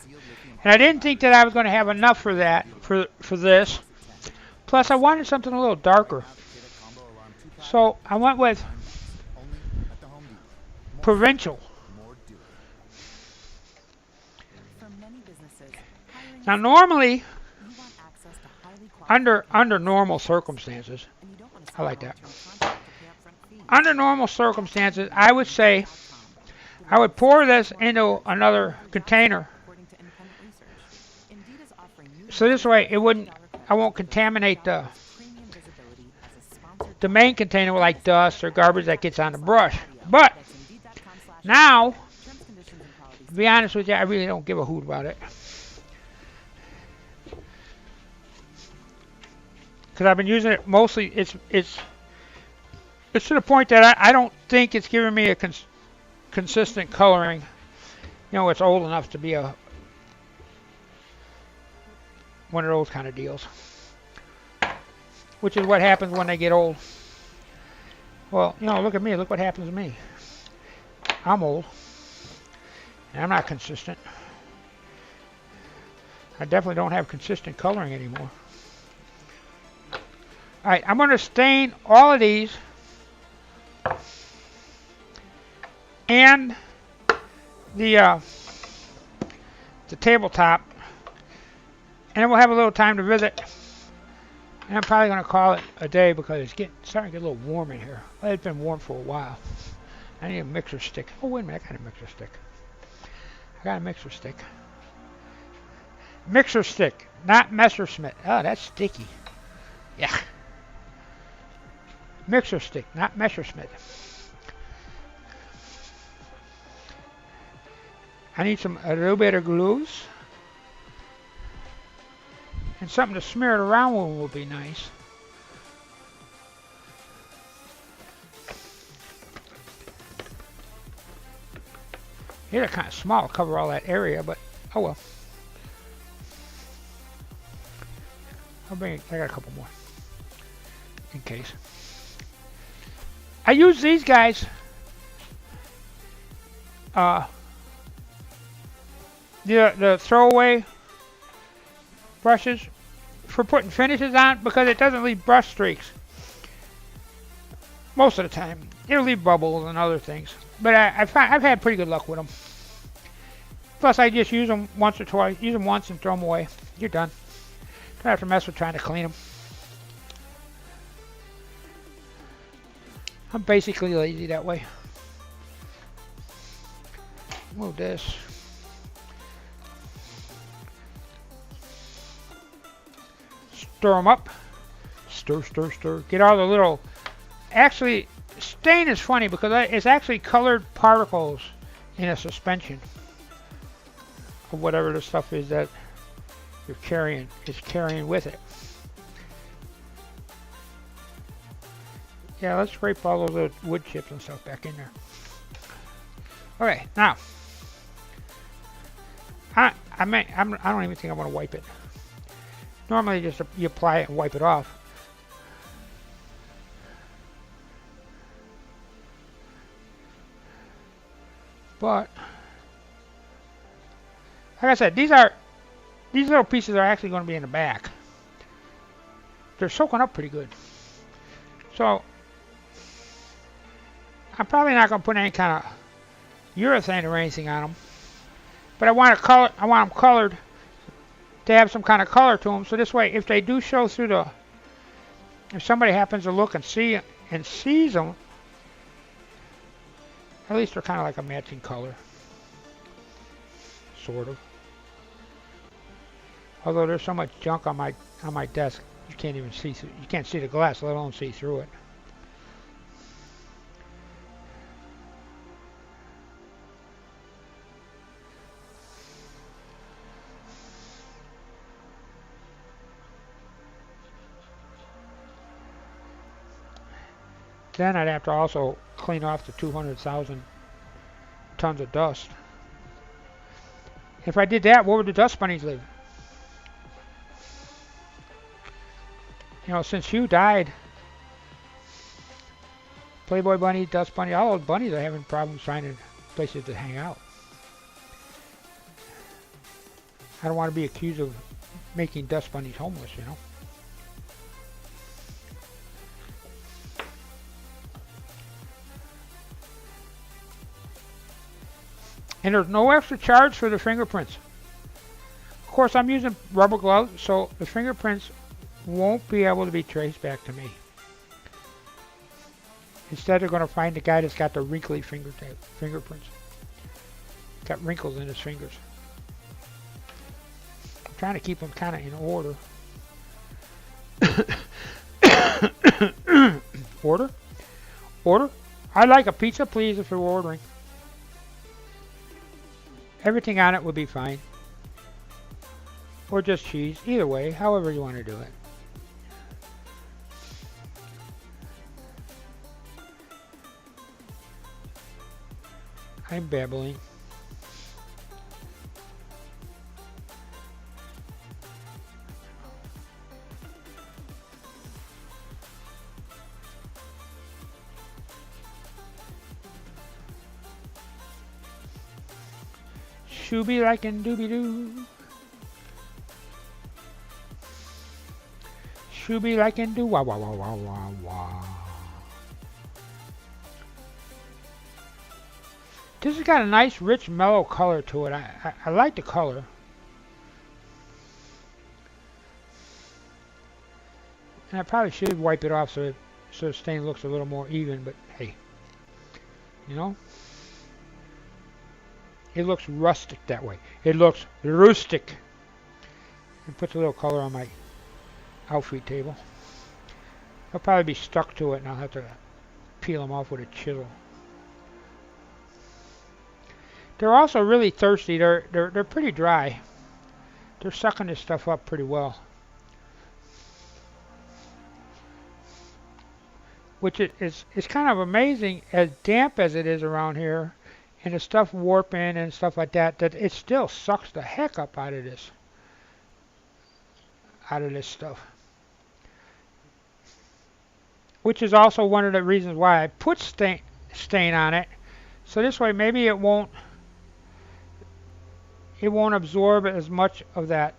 and I didn't think that I was going to have enough for that for this. Plus, I wanted something a little darker. So I went with Provincial. Now normally, under normal circumstances, I like that. Under normal circumstances, I would say I would pour this into another container. So this way I won't contaminate the main container with like dust or garbage that gets on the brush. But now, to be honest with you, I really don't give a hoot about it. Because I've been using it mostly, it's to the point that I don't think it's giving me a consistent coloring. You know, it's old enough to be one of those kind of deals. Which is what happens when they get old. Well, you know, look at me. Look what happens to me. I'm old. And I'm not consistent. I definitely don't have consistent coloring anymore. Alright, I'm going to stain all of these and the tabletop, and then we'll have a little time to visit. And I'm probably going to call it a day because it's starting to get a little warm in here. Well, it's been warm for a while. I need a mixer stick. Oh, wait a minute, I got a mixer stick. Mixer stick, not Messerschmitt. Oh, that's sticky. Yeah. Mixer stick, not Messerschmitt. I need a little bit of glues. And something to smear it around with will be nice. They're kind of small to cover all that area, but oh well. I got a couple more in case. I use these guys. The throwaway brushes for putting finishes on because it doesn't leave brush streaks. Most of the time, it'll leave bubbles and other things. But I've had pretty good luck with them. Plus, I just use them once or twice. Use them once and throw them away. You're done. Don't have to mess with trying to clean them. I'm basically lazy that way. Move this. Stir them up. Stir, stir, stir. Get all the little... Actually, stain is funny because it's actually colored particles in a suspension of whatever the stuff is that you're carrying with it. Yeah, let's scrape all those little wood chips and stuff back in there. Okay, now I don't even think I want to wipe it. Normally, just you apply it and wipe it off. But like I said, these little pieces are actually going to be in the back. They're soaking up pretty good. So I'm probably not going to put any kind of urethane or anything on them. But I want them colored to have some kind of color to them. So this way, if they do show through if somebody happens to look and sees them, at least they're kind of like a matching color. Sort of. Although there's so much junk on my desk, you can't even see through. You can't see the glass, let alone see through it. Then I'd have to also clean off the 200,000 tons of dust. If I did that, where would the dust bunnies live? You know, since Hugh died, Playboy bunny, dust bunny, all those bunnies are having problems finding places to hang out. I don't want to be accused of making dust bunnies homeless, you know. And there's no extra charge for the fingerprints. Of course, I'm using rubber gloves, so the fingerprints won't be able to be traced back to me. Instead, they're going to find the guy that's got the wrinkly fingerprints. Got wrinkles in his fingers. I'm trying to keep them kind of in order. Order? Order? I'd like a pizza, please, if you're ordering. Everything on it would be fine. Or just cheese. Either way, however you want to do it. I'm babbling. Shooby like and dooby doo. Shooby like and doo wah wah wah wah wah wah. This has got a nice, rich, mellow color to it. I like the color. And I probably should wipe it off so the stain looks a little more even, but hey, you know, it looks rustic that way. It looks rustic. It puts a little color on my outfeed table. I'll probably be stuck to it, and I'll have to peel them off with a chisel. They're also really thirsty. They're pretty dry. They're sucking this stuff up pretty well. Which it's kind of amazing, as damp as it is around here, and the stuff warping and stuff like that, that it still sucks the heck up out of this stuff. Which is also one of the reasons why I put stain on it, so this way maybe it won't absorb as much of that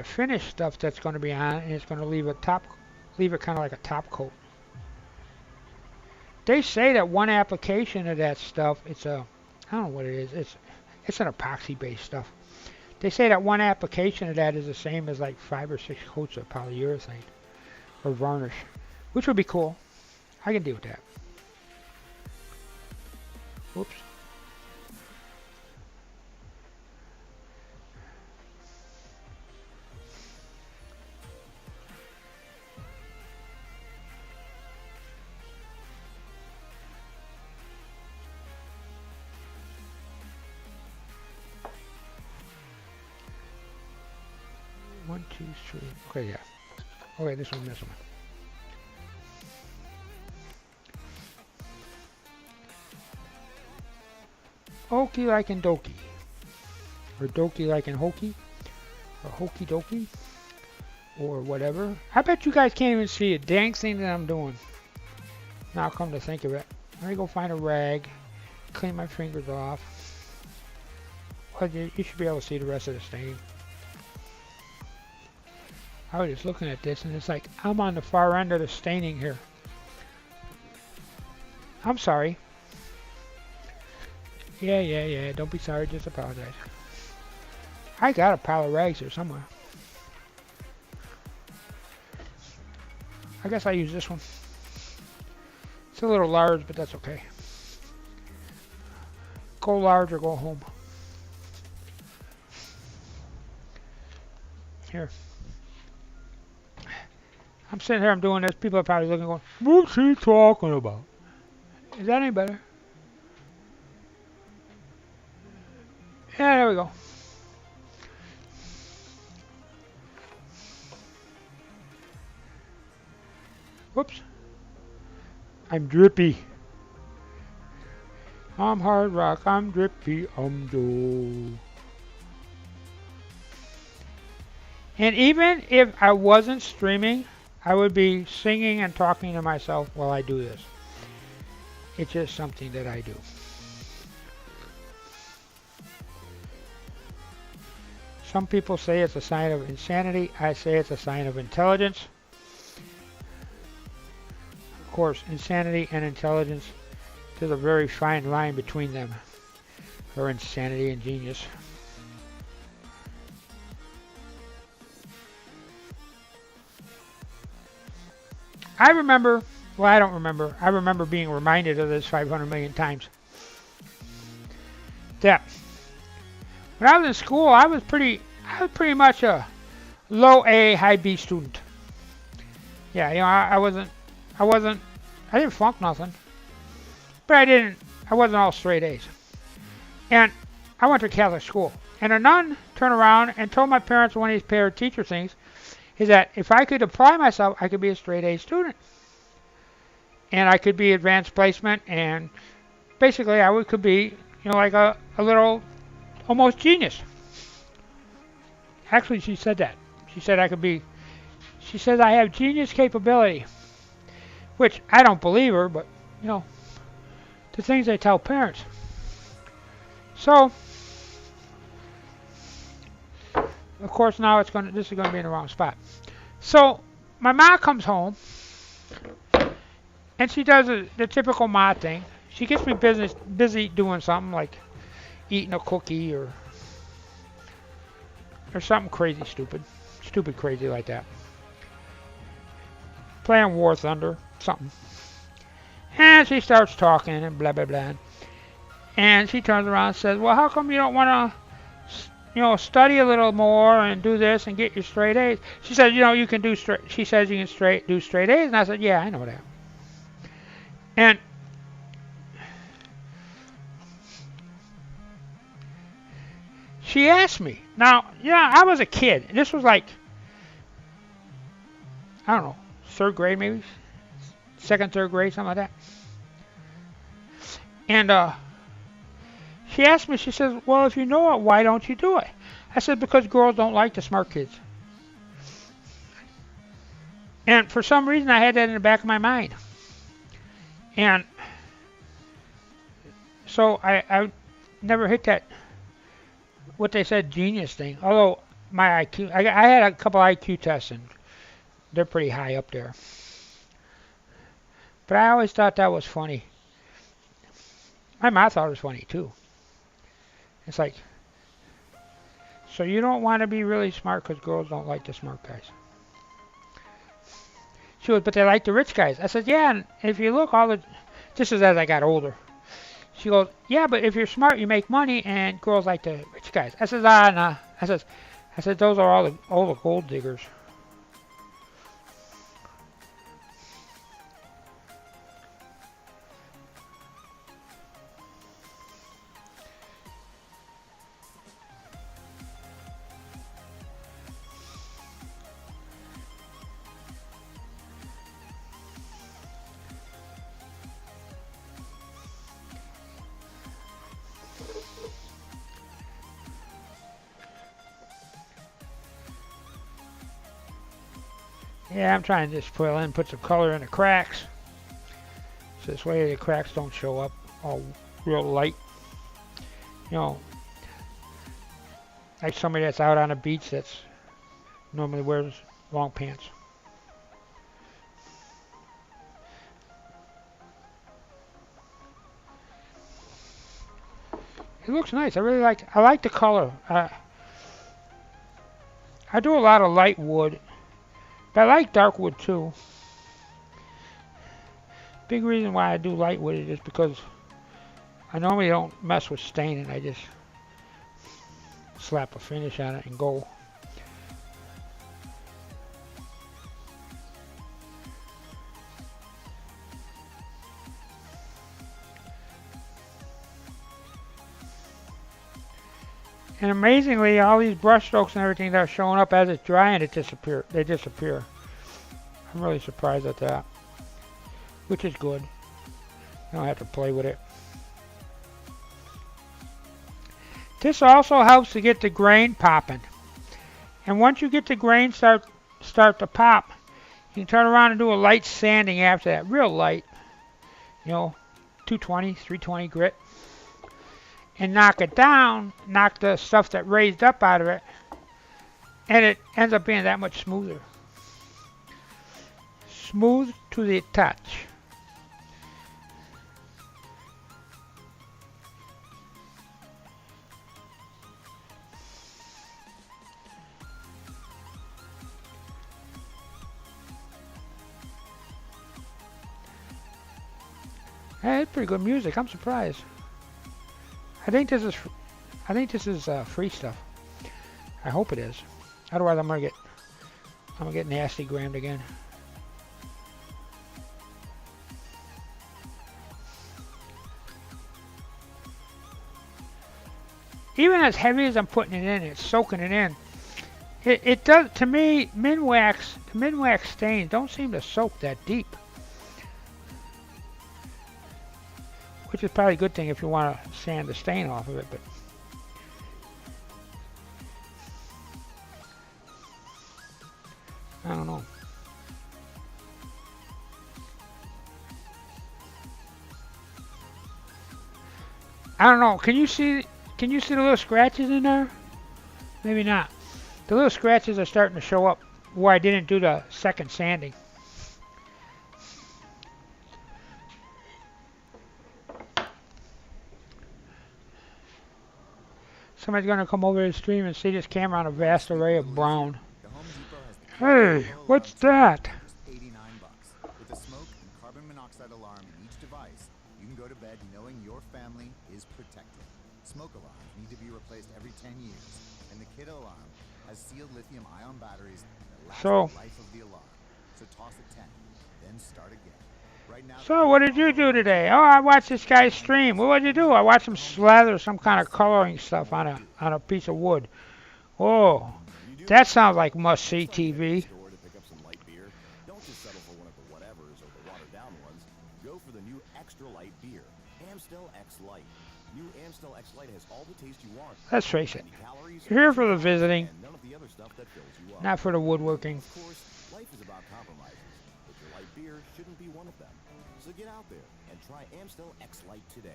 finished stuff that's going to be on it, and it's going to leave it kind of like a top coat. They say that one application of that stuff, I don't know what it is, it's an epoxy based stuff. They say that one application of that is the same as like 5 or 6 coats of polyurethane or varnish, which would be cool. I can deal with that. Whoops. One, two, three. Okay, yeah. Okay, this one, this one. Okie like and dokie. Or dokie like and hokey. Or hokey dokey. Or whatever. I bet you guys can't even see a dang thing that I'm doing. Now come to think of it. Let me go find a rag. Clean my fingers off. Well, you should be able to see the rest of the stain. I was just looking at this and it's like I'm on the far end of the staining here. I'm sorry. Yeah. Don't be sorry, just apologize. I got a pile of rags here somewhere. I guess I use this one. It's a little large, but that's okay. Go large or go home. Here. I'm sitting here, I'm doing this. People are probably looking going, what's he talking about? Is that any better? Yeah, there we go. Whoops. I'm drippy. I'm hard rock, I'm drippy, I'm Joe. And even if I wasn't streaming, I would be singing and talking to myself while I do this. It's just something that I do. Some people say it's a sign of insanity. I say it's a sign of intelligence. Of course, insanity and intelligence, there's a very fine line between them. Or insanity and genius. I remember, well, I don't remember. I remember being reminded of this 500 million times. That when I was in school, I was pretty much a low A, high B student. Yeah, you know, I didn't flunk nothing, but I wasn't all straight A's. And I went to Catholic school, and a nun turned around and told my parents one of these parent teacher things, is that if I could apply myself, I could be a straight A student. And I could be advanced placement, and basically I could be, you know, like a little, almost genius. Actually, she said that. She said she says I have genius capability. Which, I don't believe her, but, you know, the things they tell parents. So, of course, now this is going to be in the wrong spot. So, my mom comes home, and she does the typical Ma thing. She gets me busy doing something like eating a cookie or something crazy stupid crazy like that. Playing War Thunder, something. And she starts talking and blah blah blah. And she turns around and says, "Well, how come you don't want to, study a little more and do this and get your straight A's?" She says, "You can do straight." She says you can do straight A's, and I said, "Yeah, I know that." And she asked me. Now, I was a kid. This was like, I don't know, third grade maybe, second, third grade, something like that. And she asked me, she says, "Well, if you know it, why don't you do it?" I said, "Because girls don't like the smart kids." And for some reason, I had that in the back of my mind. And so I never hit that, what they said, genius thing. Although my IQ, I had a couple IQ tests, and they're pretty high up there. But I always thought that was funny. My mom thought it was funny, too. It's like, so you don't want to be really smart because girls don't like the smart guys. She goes, "But they like the rich guys." I said, "Yeah, and if you look, this is as I got older." She goes, "Yeah, but if you're smart, you make money, and girls like the rich guys." I said, "Nah." I said, "Those are all the gold diggers." Yeah, I'm trying to just put some color in the cracks. So this way the cracks don't show up all real light. Like somebody that's out on a beach that's normally wears long pants. It looks nice. I like the color. I do a lot of light wood, but I like dark wood too. Big reason why I do light wood is just because I normally don't mess with staining. I just slap a finish on it and go. And amazingly, all these brush strokes and everything that are showing up as it's drying, they disappear. I'm really surprised at that, which is good. I don't have to play with it. This also helps to get the grain popping. And once you get the grain start to pop, you can turn around and do a light sanding after that, real light. 220, 320 grit. And knock it down, knock the stuff that raised up out of it, and it ends up being that much smoother. Smooth to the touch. Hey, it's pretty good music. I'm surprised. I think this is free stuff. I hope it is. Otherwise, I'm gonna get nasty grammed again. Even as heavy as I'm putting it in, it's soaking it in. It does, to me. The Minwax stains don't seem to soak that deep, which is probably a good thing if you want to sand the stain off of it. But I don't know. I don't know. Can you see the little scratches in there? Maybe not. The little scratches are starting to show up where I didn't do the second sanding. Somebody's gonna come over to the stream and see this camera on a vast array of brown. Hey, what's that? $89. With a smoke and carbon monoxide alarm in each device, you can go to bed knowing your family is protected. Smoke alarms need to be replaced every 10 years, and the Kidde alarm has sealed lithium-ion batteries that last the life of the alarm. So toss at 10, then start again. Right now, so what did you do today? Oh, I watched this guy's stream. What did you do? I watched him slather some kind of coloring stuff on a piece of wood. Oh, that sounds like must-see TV. Don't just settle for one of the whatevers or the watered-down ones. Go for the new Extra Light beer, Amstel X Light. New Amstel X Light has all the taste you want. Let's face it. You're here for the visiting, None of the other stuff that fills you up. not for the woodworking. Of course, life is about compromises, but your light beer shouldn't be one of them. So get out there and try Amstel X Light today.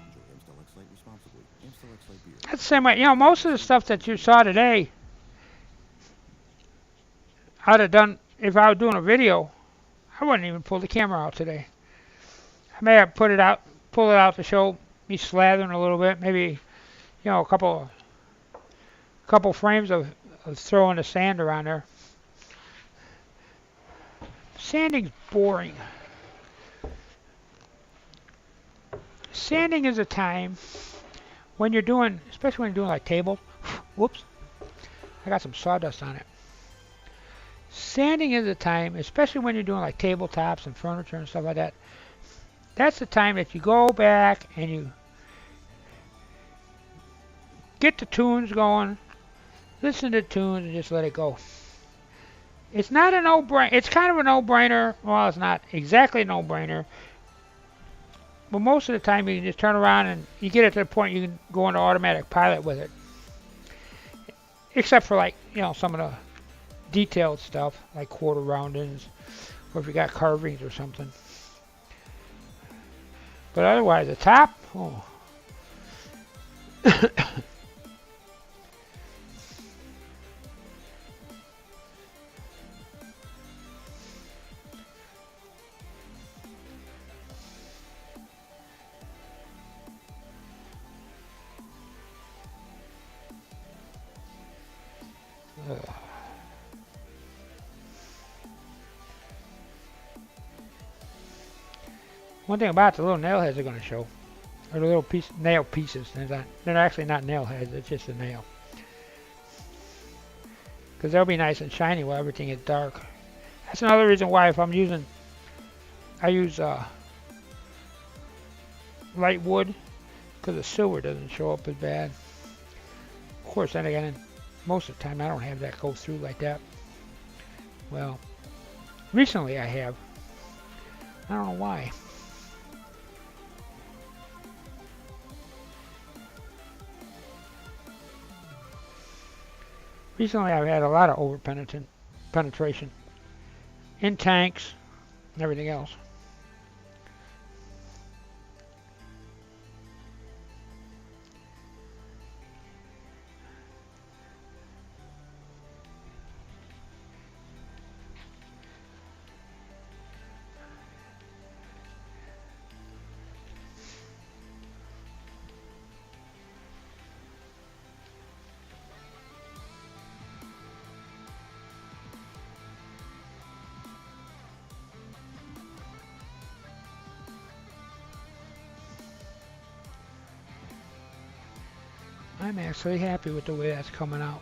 Enjoy Amstel X Light responsibly. Amstel X Light beer. That's the same way. You know, most of the stuff that you saw today, I'd have done if I was doing a video. I wouldn't even pull the camera out today. I may have pull it out to show me slathering a little bit. Maybe, you know, a couple frames of throwing the sand around there. Sanding's boring. Sanding is a time when you're doing, especially when you're doing like tables. Whoops, I got some sawdust on it. Sanding is a time, especially when you're doing like tabletops and furniture and stuff like that. That's the time that you go back and you get the tunes going, listen to the tunes, and just let it go. It's not a no-brainer. It's kind of a no-brainer. Well, it's not exactly a no-brainer. But most of the time, you can just turn around and you get it to the point you can go into automatic pilot with it. Except for, like, you know, some of the detailed stuff, like quarter roundings, or if you got carvings or something. But otherwise, the top, oh. One thing about the little nail heads they're going to show, or the little nail pieces, they're actually not nail heads, it's just a nail. Because they'll be nice and shiny while everything is dark. That's another reason why if I use light wood, because the silver doesn't show up as bad. Of course, then again, most of the time I don't have that go through like that. Well, recently I have. I don't know why. Recently I've had a lot of over penetration in tanks and everything else. I'm actually happy with the way that's coming out.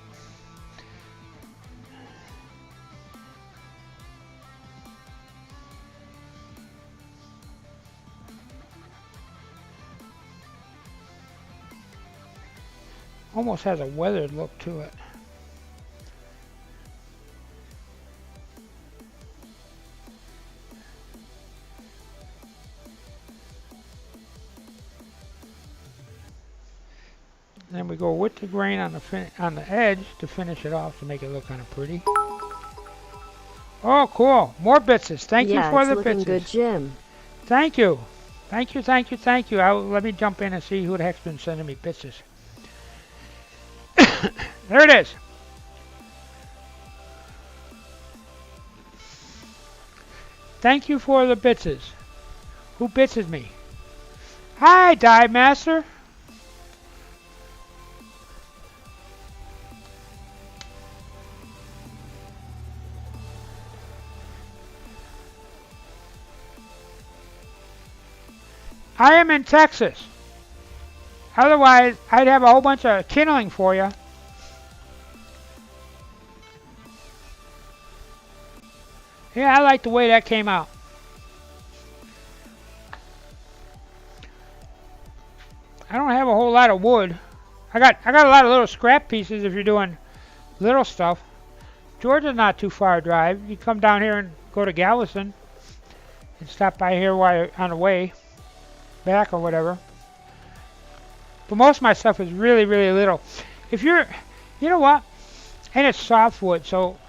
Almost has a weathered look to it. Then we go with the grain on the edge to finish it off to make it look kind of pretty. Oh, cool! More bitses. Thank you for the bitses. Yeah, it's looking good, Jim. Thank you, thank you, thank you, thank you. Let me jump in and see who the heck's been sending me bitses. There it is. Thank you for the bitses. Who bitses me? Hi, Dive Master. I am in Texas. Otherwise, I'd have a whole bunch of kindling for you. Yeah, I like the way that came out. I don't have a whole lot of wood. I got a lot of little scrap pieces if you're doing little stuff. Georgia's not too far a drive. You come down here and go to Galveston and stop by here while you're on the way back or whatever. But most of my stuff is really, really little. If you're, you know what? And it's softwood, so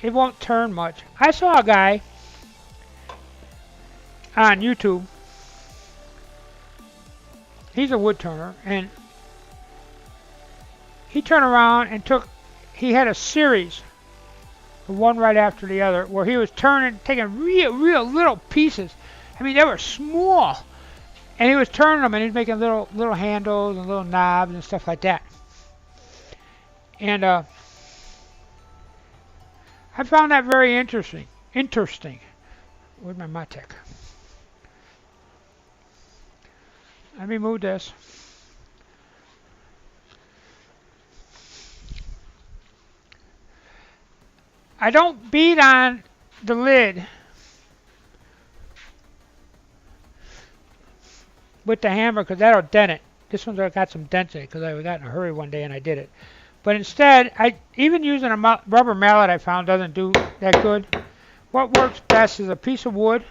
it won't turn much. I saw a guy on YouTube. He's a wood turner, and he turned around and he had a series, one right after the other, where he was taking real little pieces. I mean, they were small. And he was turning them, and he was making little handles and little knobs and stuff like that. And I found that very interesting. Where's my Matek? Let me move this. I don't beat on the lid with the hammer because that'll dent it. This one's got some dents in it because I got in a hurry one day and I did it. But instead, even using a rubber mallet I found doesn't do that good. What works best is a piece of wood.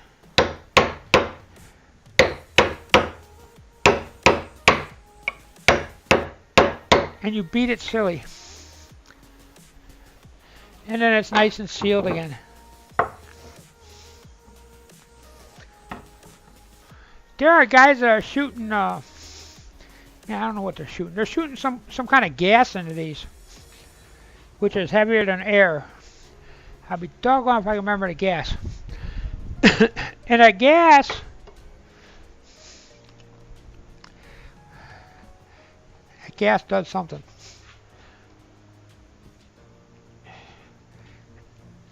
And you beat it silly. And then it's nice and sealed again. There are guys that are shooting, I don't know what they're shooting. They're shooting some kind of gas into these, which is heavier than air. I'll be doggone if I can remember the gas. And that gas, does something.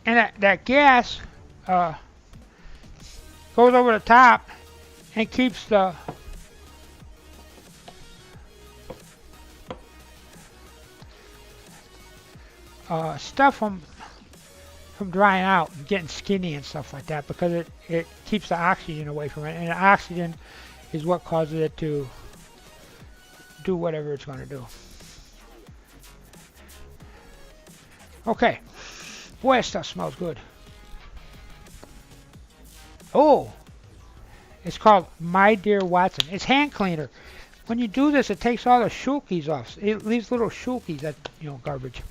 And that gas goes over the top and keeps the stuff from drying out and getting skinny and stuff like that, because it keeps the oxygen away from it, and the oxygen is what causes it to do whatever it's going to do. Okay. Boy, that stuff smells good. Oh, it's called My Dear Watson. It's hand cleaner. When you do this, it takes all the shulkies off. It leaves little shulkies, that garbage.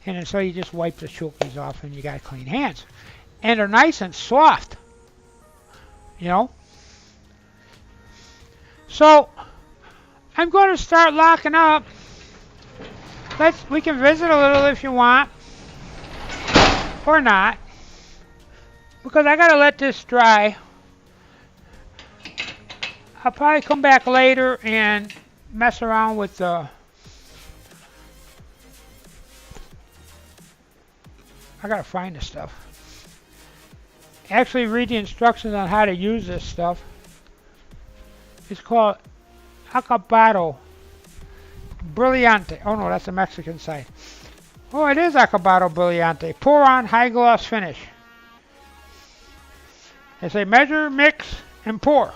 And then so you just wipe the shulkies off, and you got clean hands. And they're nice and soft. So I'm going to start locking up. We can visit a little if you want. Or not, because I gotta let this dry. I'll probably come back later and mess around with the I gotta find this stuff. Actually read the instructions on how to use this stuff. It's called Acabado Brillante. Oh no, that's the Mexican side. Oh, it is Acabado Brillante. Pour on high gloss finish. They say measure, mix, and pour.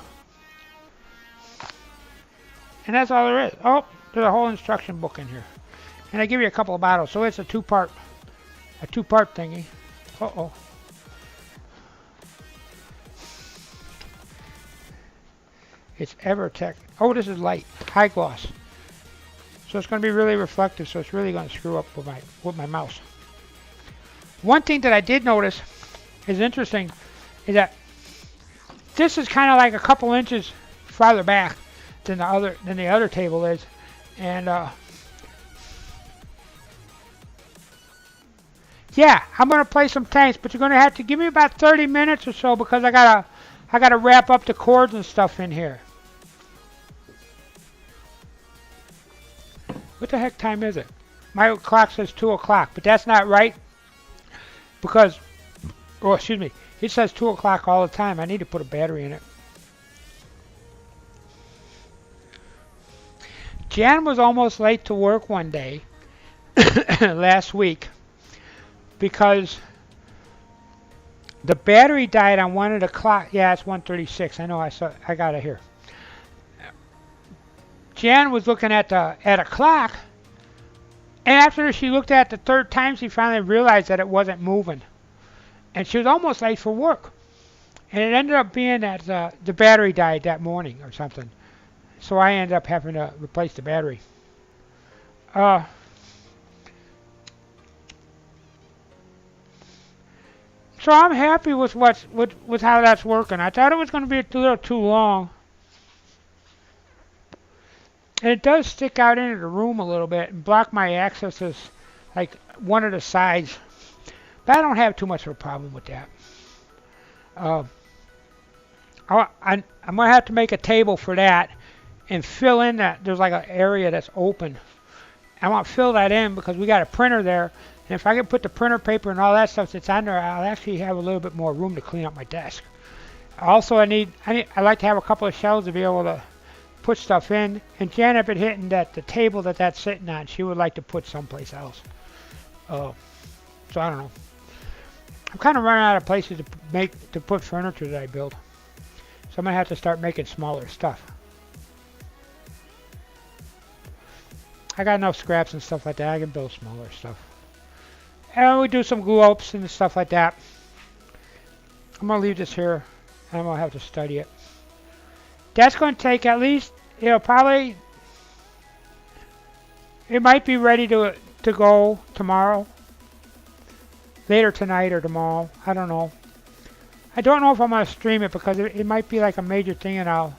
And that's all there is. Oh, there's a whole instruction book in here. And they give you a couple of bottles, so it's a two-part thingy. Uh-oh. It's Evertech. Oh, this is light, high gloss. So it's going to be really reflective, so it's really going to screw up with my mouse. One thing that I did notice is interesting is that this is kind of like a couple inches farther back than the other table is, and yeah, I'm going to play some tanks, but you're going to have to give me about 30 minutes or so because I gotta wrap up the cords and stuff in here. What the heck time is it? My clock says 2 o'clock, but that's not right because, oh, excuse me, it says 2 o'clock all the time. I need to put a battery in it. Jan was almost late to work one day last week because the battery died on one of the clock. Yeah, it's 1:36. I know. I got it here. Jan was looking at a clock, and after she looked at it the third time, she finally realized that it wasn't moving, and she was almost late for work. And it ended up being that the battery died that morning or something. So I ended up having to replace the battery. So I'm happy with with how that's working. I thought it was going to be a little too long. And it does stick out into the room a little bit and block my accesses, like one of the sides. But I don't have too much of a problem with that. I'm going to have to make a table for that and fill in that. There's like an area that's open. I want to fill that in because we got a printer there. And if I can put the printer paper and all that stuff that's on there, I'll actually have a little bit more room to clean up my desk. Also, I like to have a couple of shelves to be able to put stuff in. And Janet been hitting that the table that's sitting on, she would like to put someplace else. So I don't know. I'm kind of running out of places to put furniture that I build. So I'm going to have to start making smaller stuff. I got enough scraps and stuff like that. I can build smaller stuff. And we do some glue ups and stuff like that. I'm going to leave this here. And I'm going to have to study it. That's going to take at least, probably, it might be ready to go tomorrow. Later tonight or tomorrow. I don't know. I don't know if I'm going to stream it because it might be like a major thing and I'll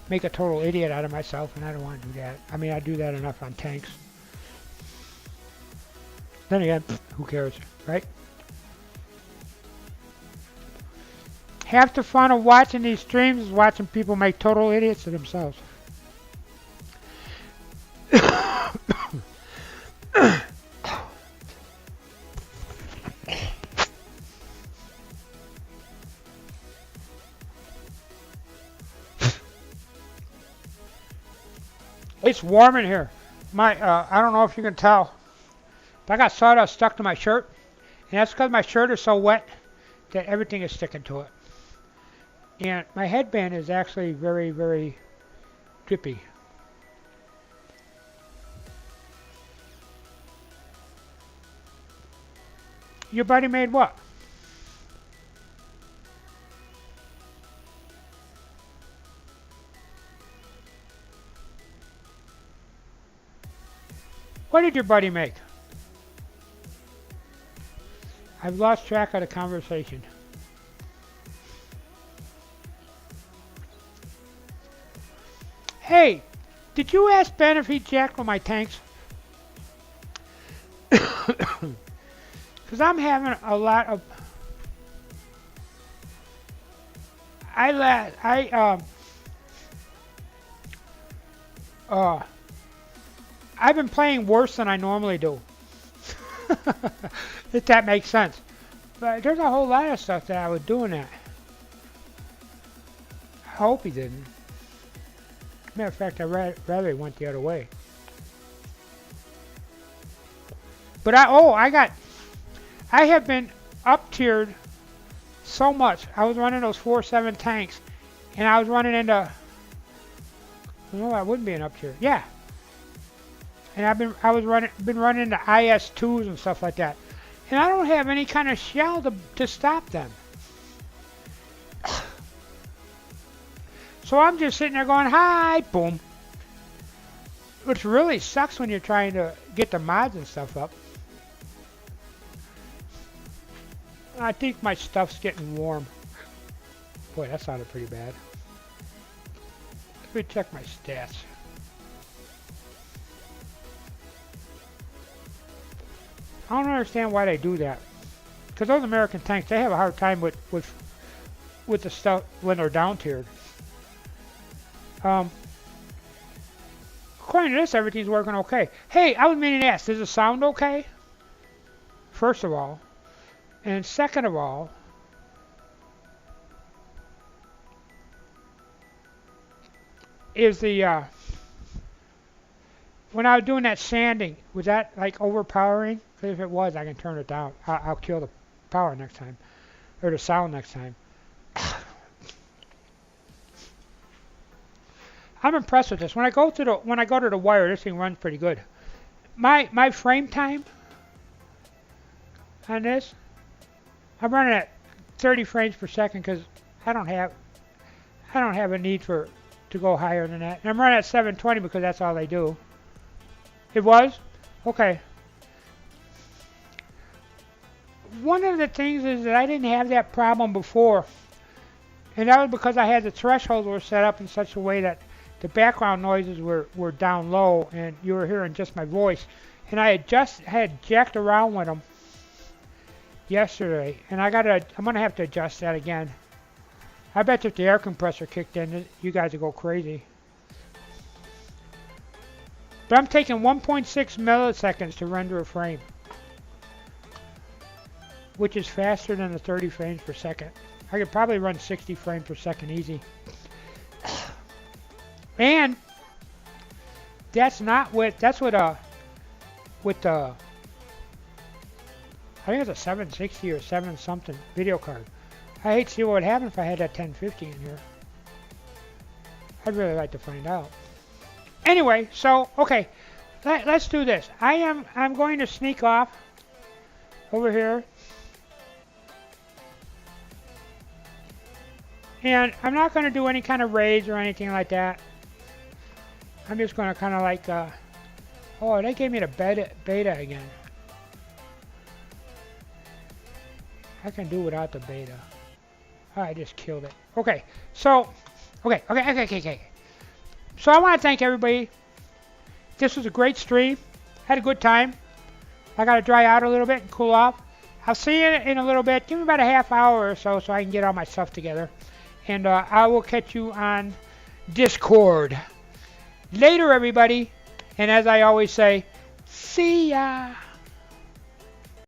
make a total idiot out of myself, and I don't want to do that. I mean, I do that enough on tanks. Then again, who cares, right? Half the fun of watching these streams is watching people make total idiots of themselves. It's warm in here. I don't know if you can tell, but I got sawdust stuck to my shirt, and that's because my shirt is so wet that everything is sticking to it. And my headband is actually very, very drippy. Your buddy made what? What did your buddy make? I've lost track of the conversation. Hey, did you ask Ben if he jacked with my tanks? Because I'm having a lot of... I've been playing worse than I normally do. If that makes sense. But there's a whole lot of stuff that I was doing that. I hope he didn't. Matter of fact, I'd rather he went the other way. But I have been up-tiered so much. I was running those 4.7 tanks, and I was running into... No, I wouldn't be an up-tier. Yeah. And I've been running into IS-2s and stuff like that. And I don't have any kind of shell to stop them. So I'm just sitting there going, hi, boom. Which really sucks when you're trying to get the mods and stuff up. I think my stuff's getting warm. Boy, that sounded pretty bad. Let me check my stats. I don't understand why they do that. Because those American tanks, they have a hard time with the stuff when they're down-tiered. According to this, everything's working okay. Hey, I was meaning to ask, does the sound okay? First of all. And second of all, is the when I was doing that sanding, was that like overpowering? Because if it was, I can turn it down. I'll kill the power next time, or the sound next time. I'm impressed with this. When I go to the wire, this thing runs pretty good. My frame time on this, I'm running at 30 frames per second because I don't have a need to go higher than that. And I'm running at 720 because that's all they do. It was? Okay. One of the things is that I didn't have that problem before. And that was because I had the thresholds were set up in such a way that the background noises were down low and you were hearing just my voice. And I had jacked around with them yesterday. And I'm going to have to adjust that again. I bet if the air compressor kicked in, you guys would go crazy. But I'm taking 1.6 milliseconds to render a frame, which is faster than the 30 frames per second. I could probably run 60 frames per second easy. And that's with the, I think it's a 760 or 7 something video card. I hate to see what would happen if I had that 1050 in here. I'd really like to find out. Anyway, so okay, let's do this. I'm going to sneak off over here. And I'm not going to do any kind of raids or anything like that. I'm just going to kind of like, oh, they gave me the beta again. I can do without the beta. Oh, I just killed it. Okay, so, okay. So I want to thank everybody. This was a great stream. Had a good time. I got to dry out a little bit and cool off. I'll see you in a little bit. Give me about a half hour or so I can get all my stuff together. And I will catch you on Discord. Later, everybody. And as I always say, see ya.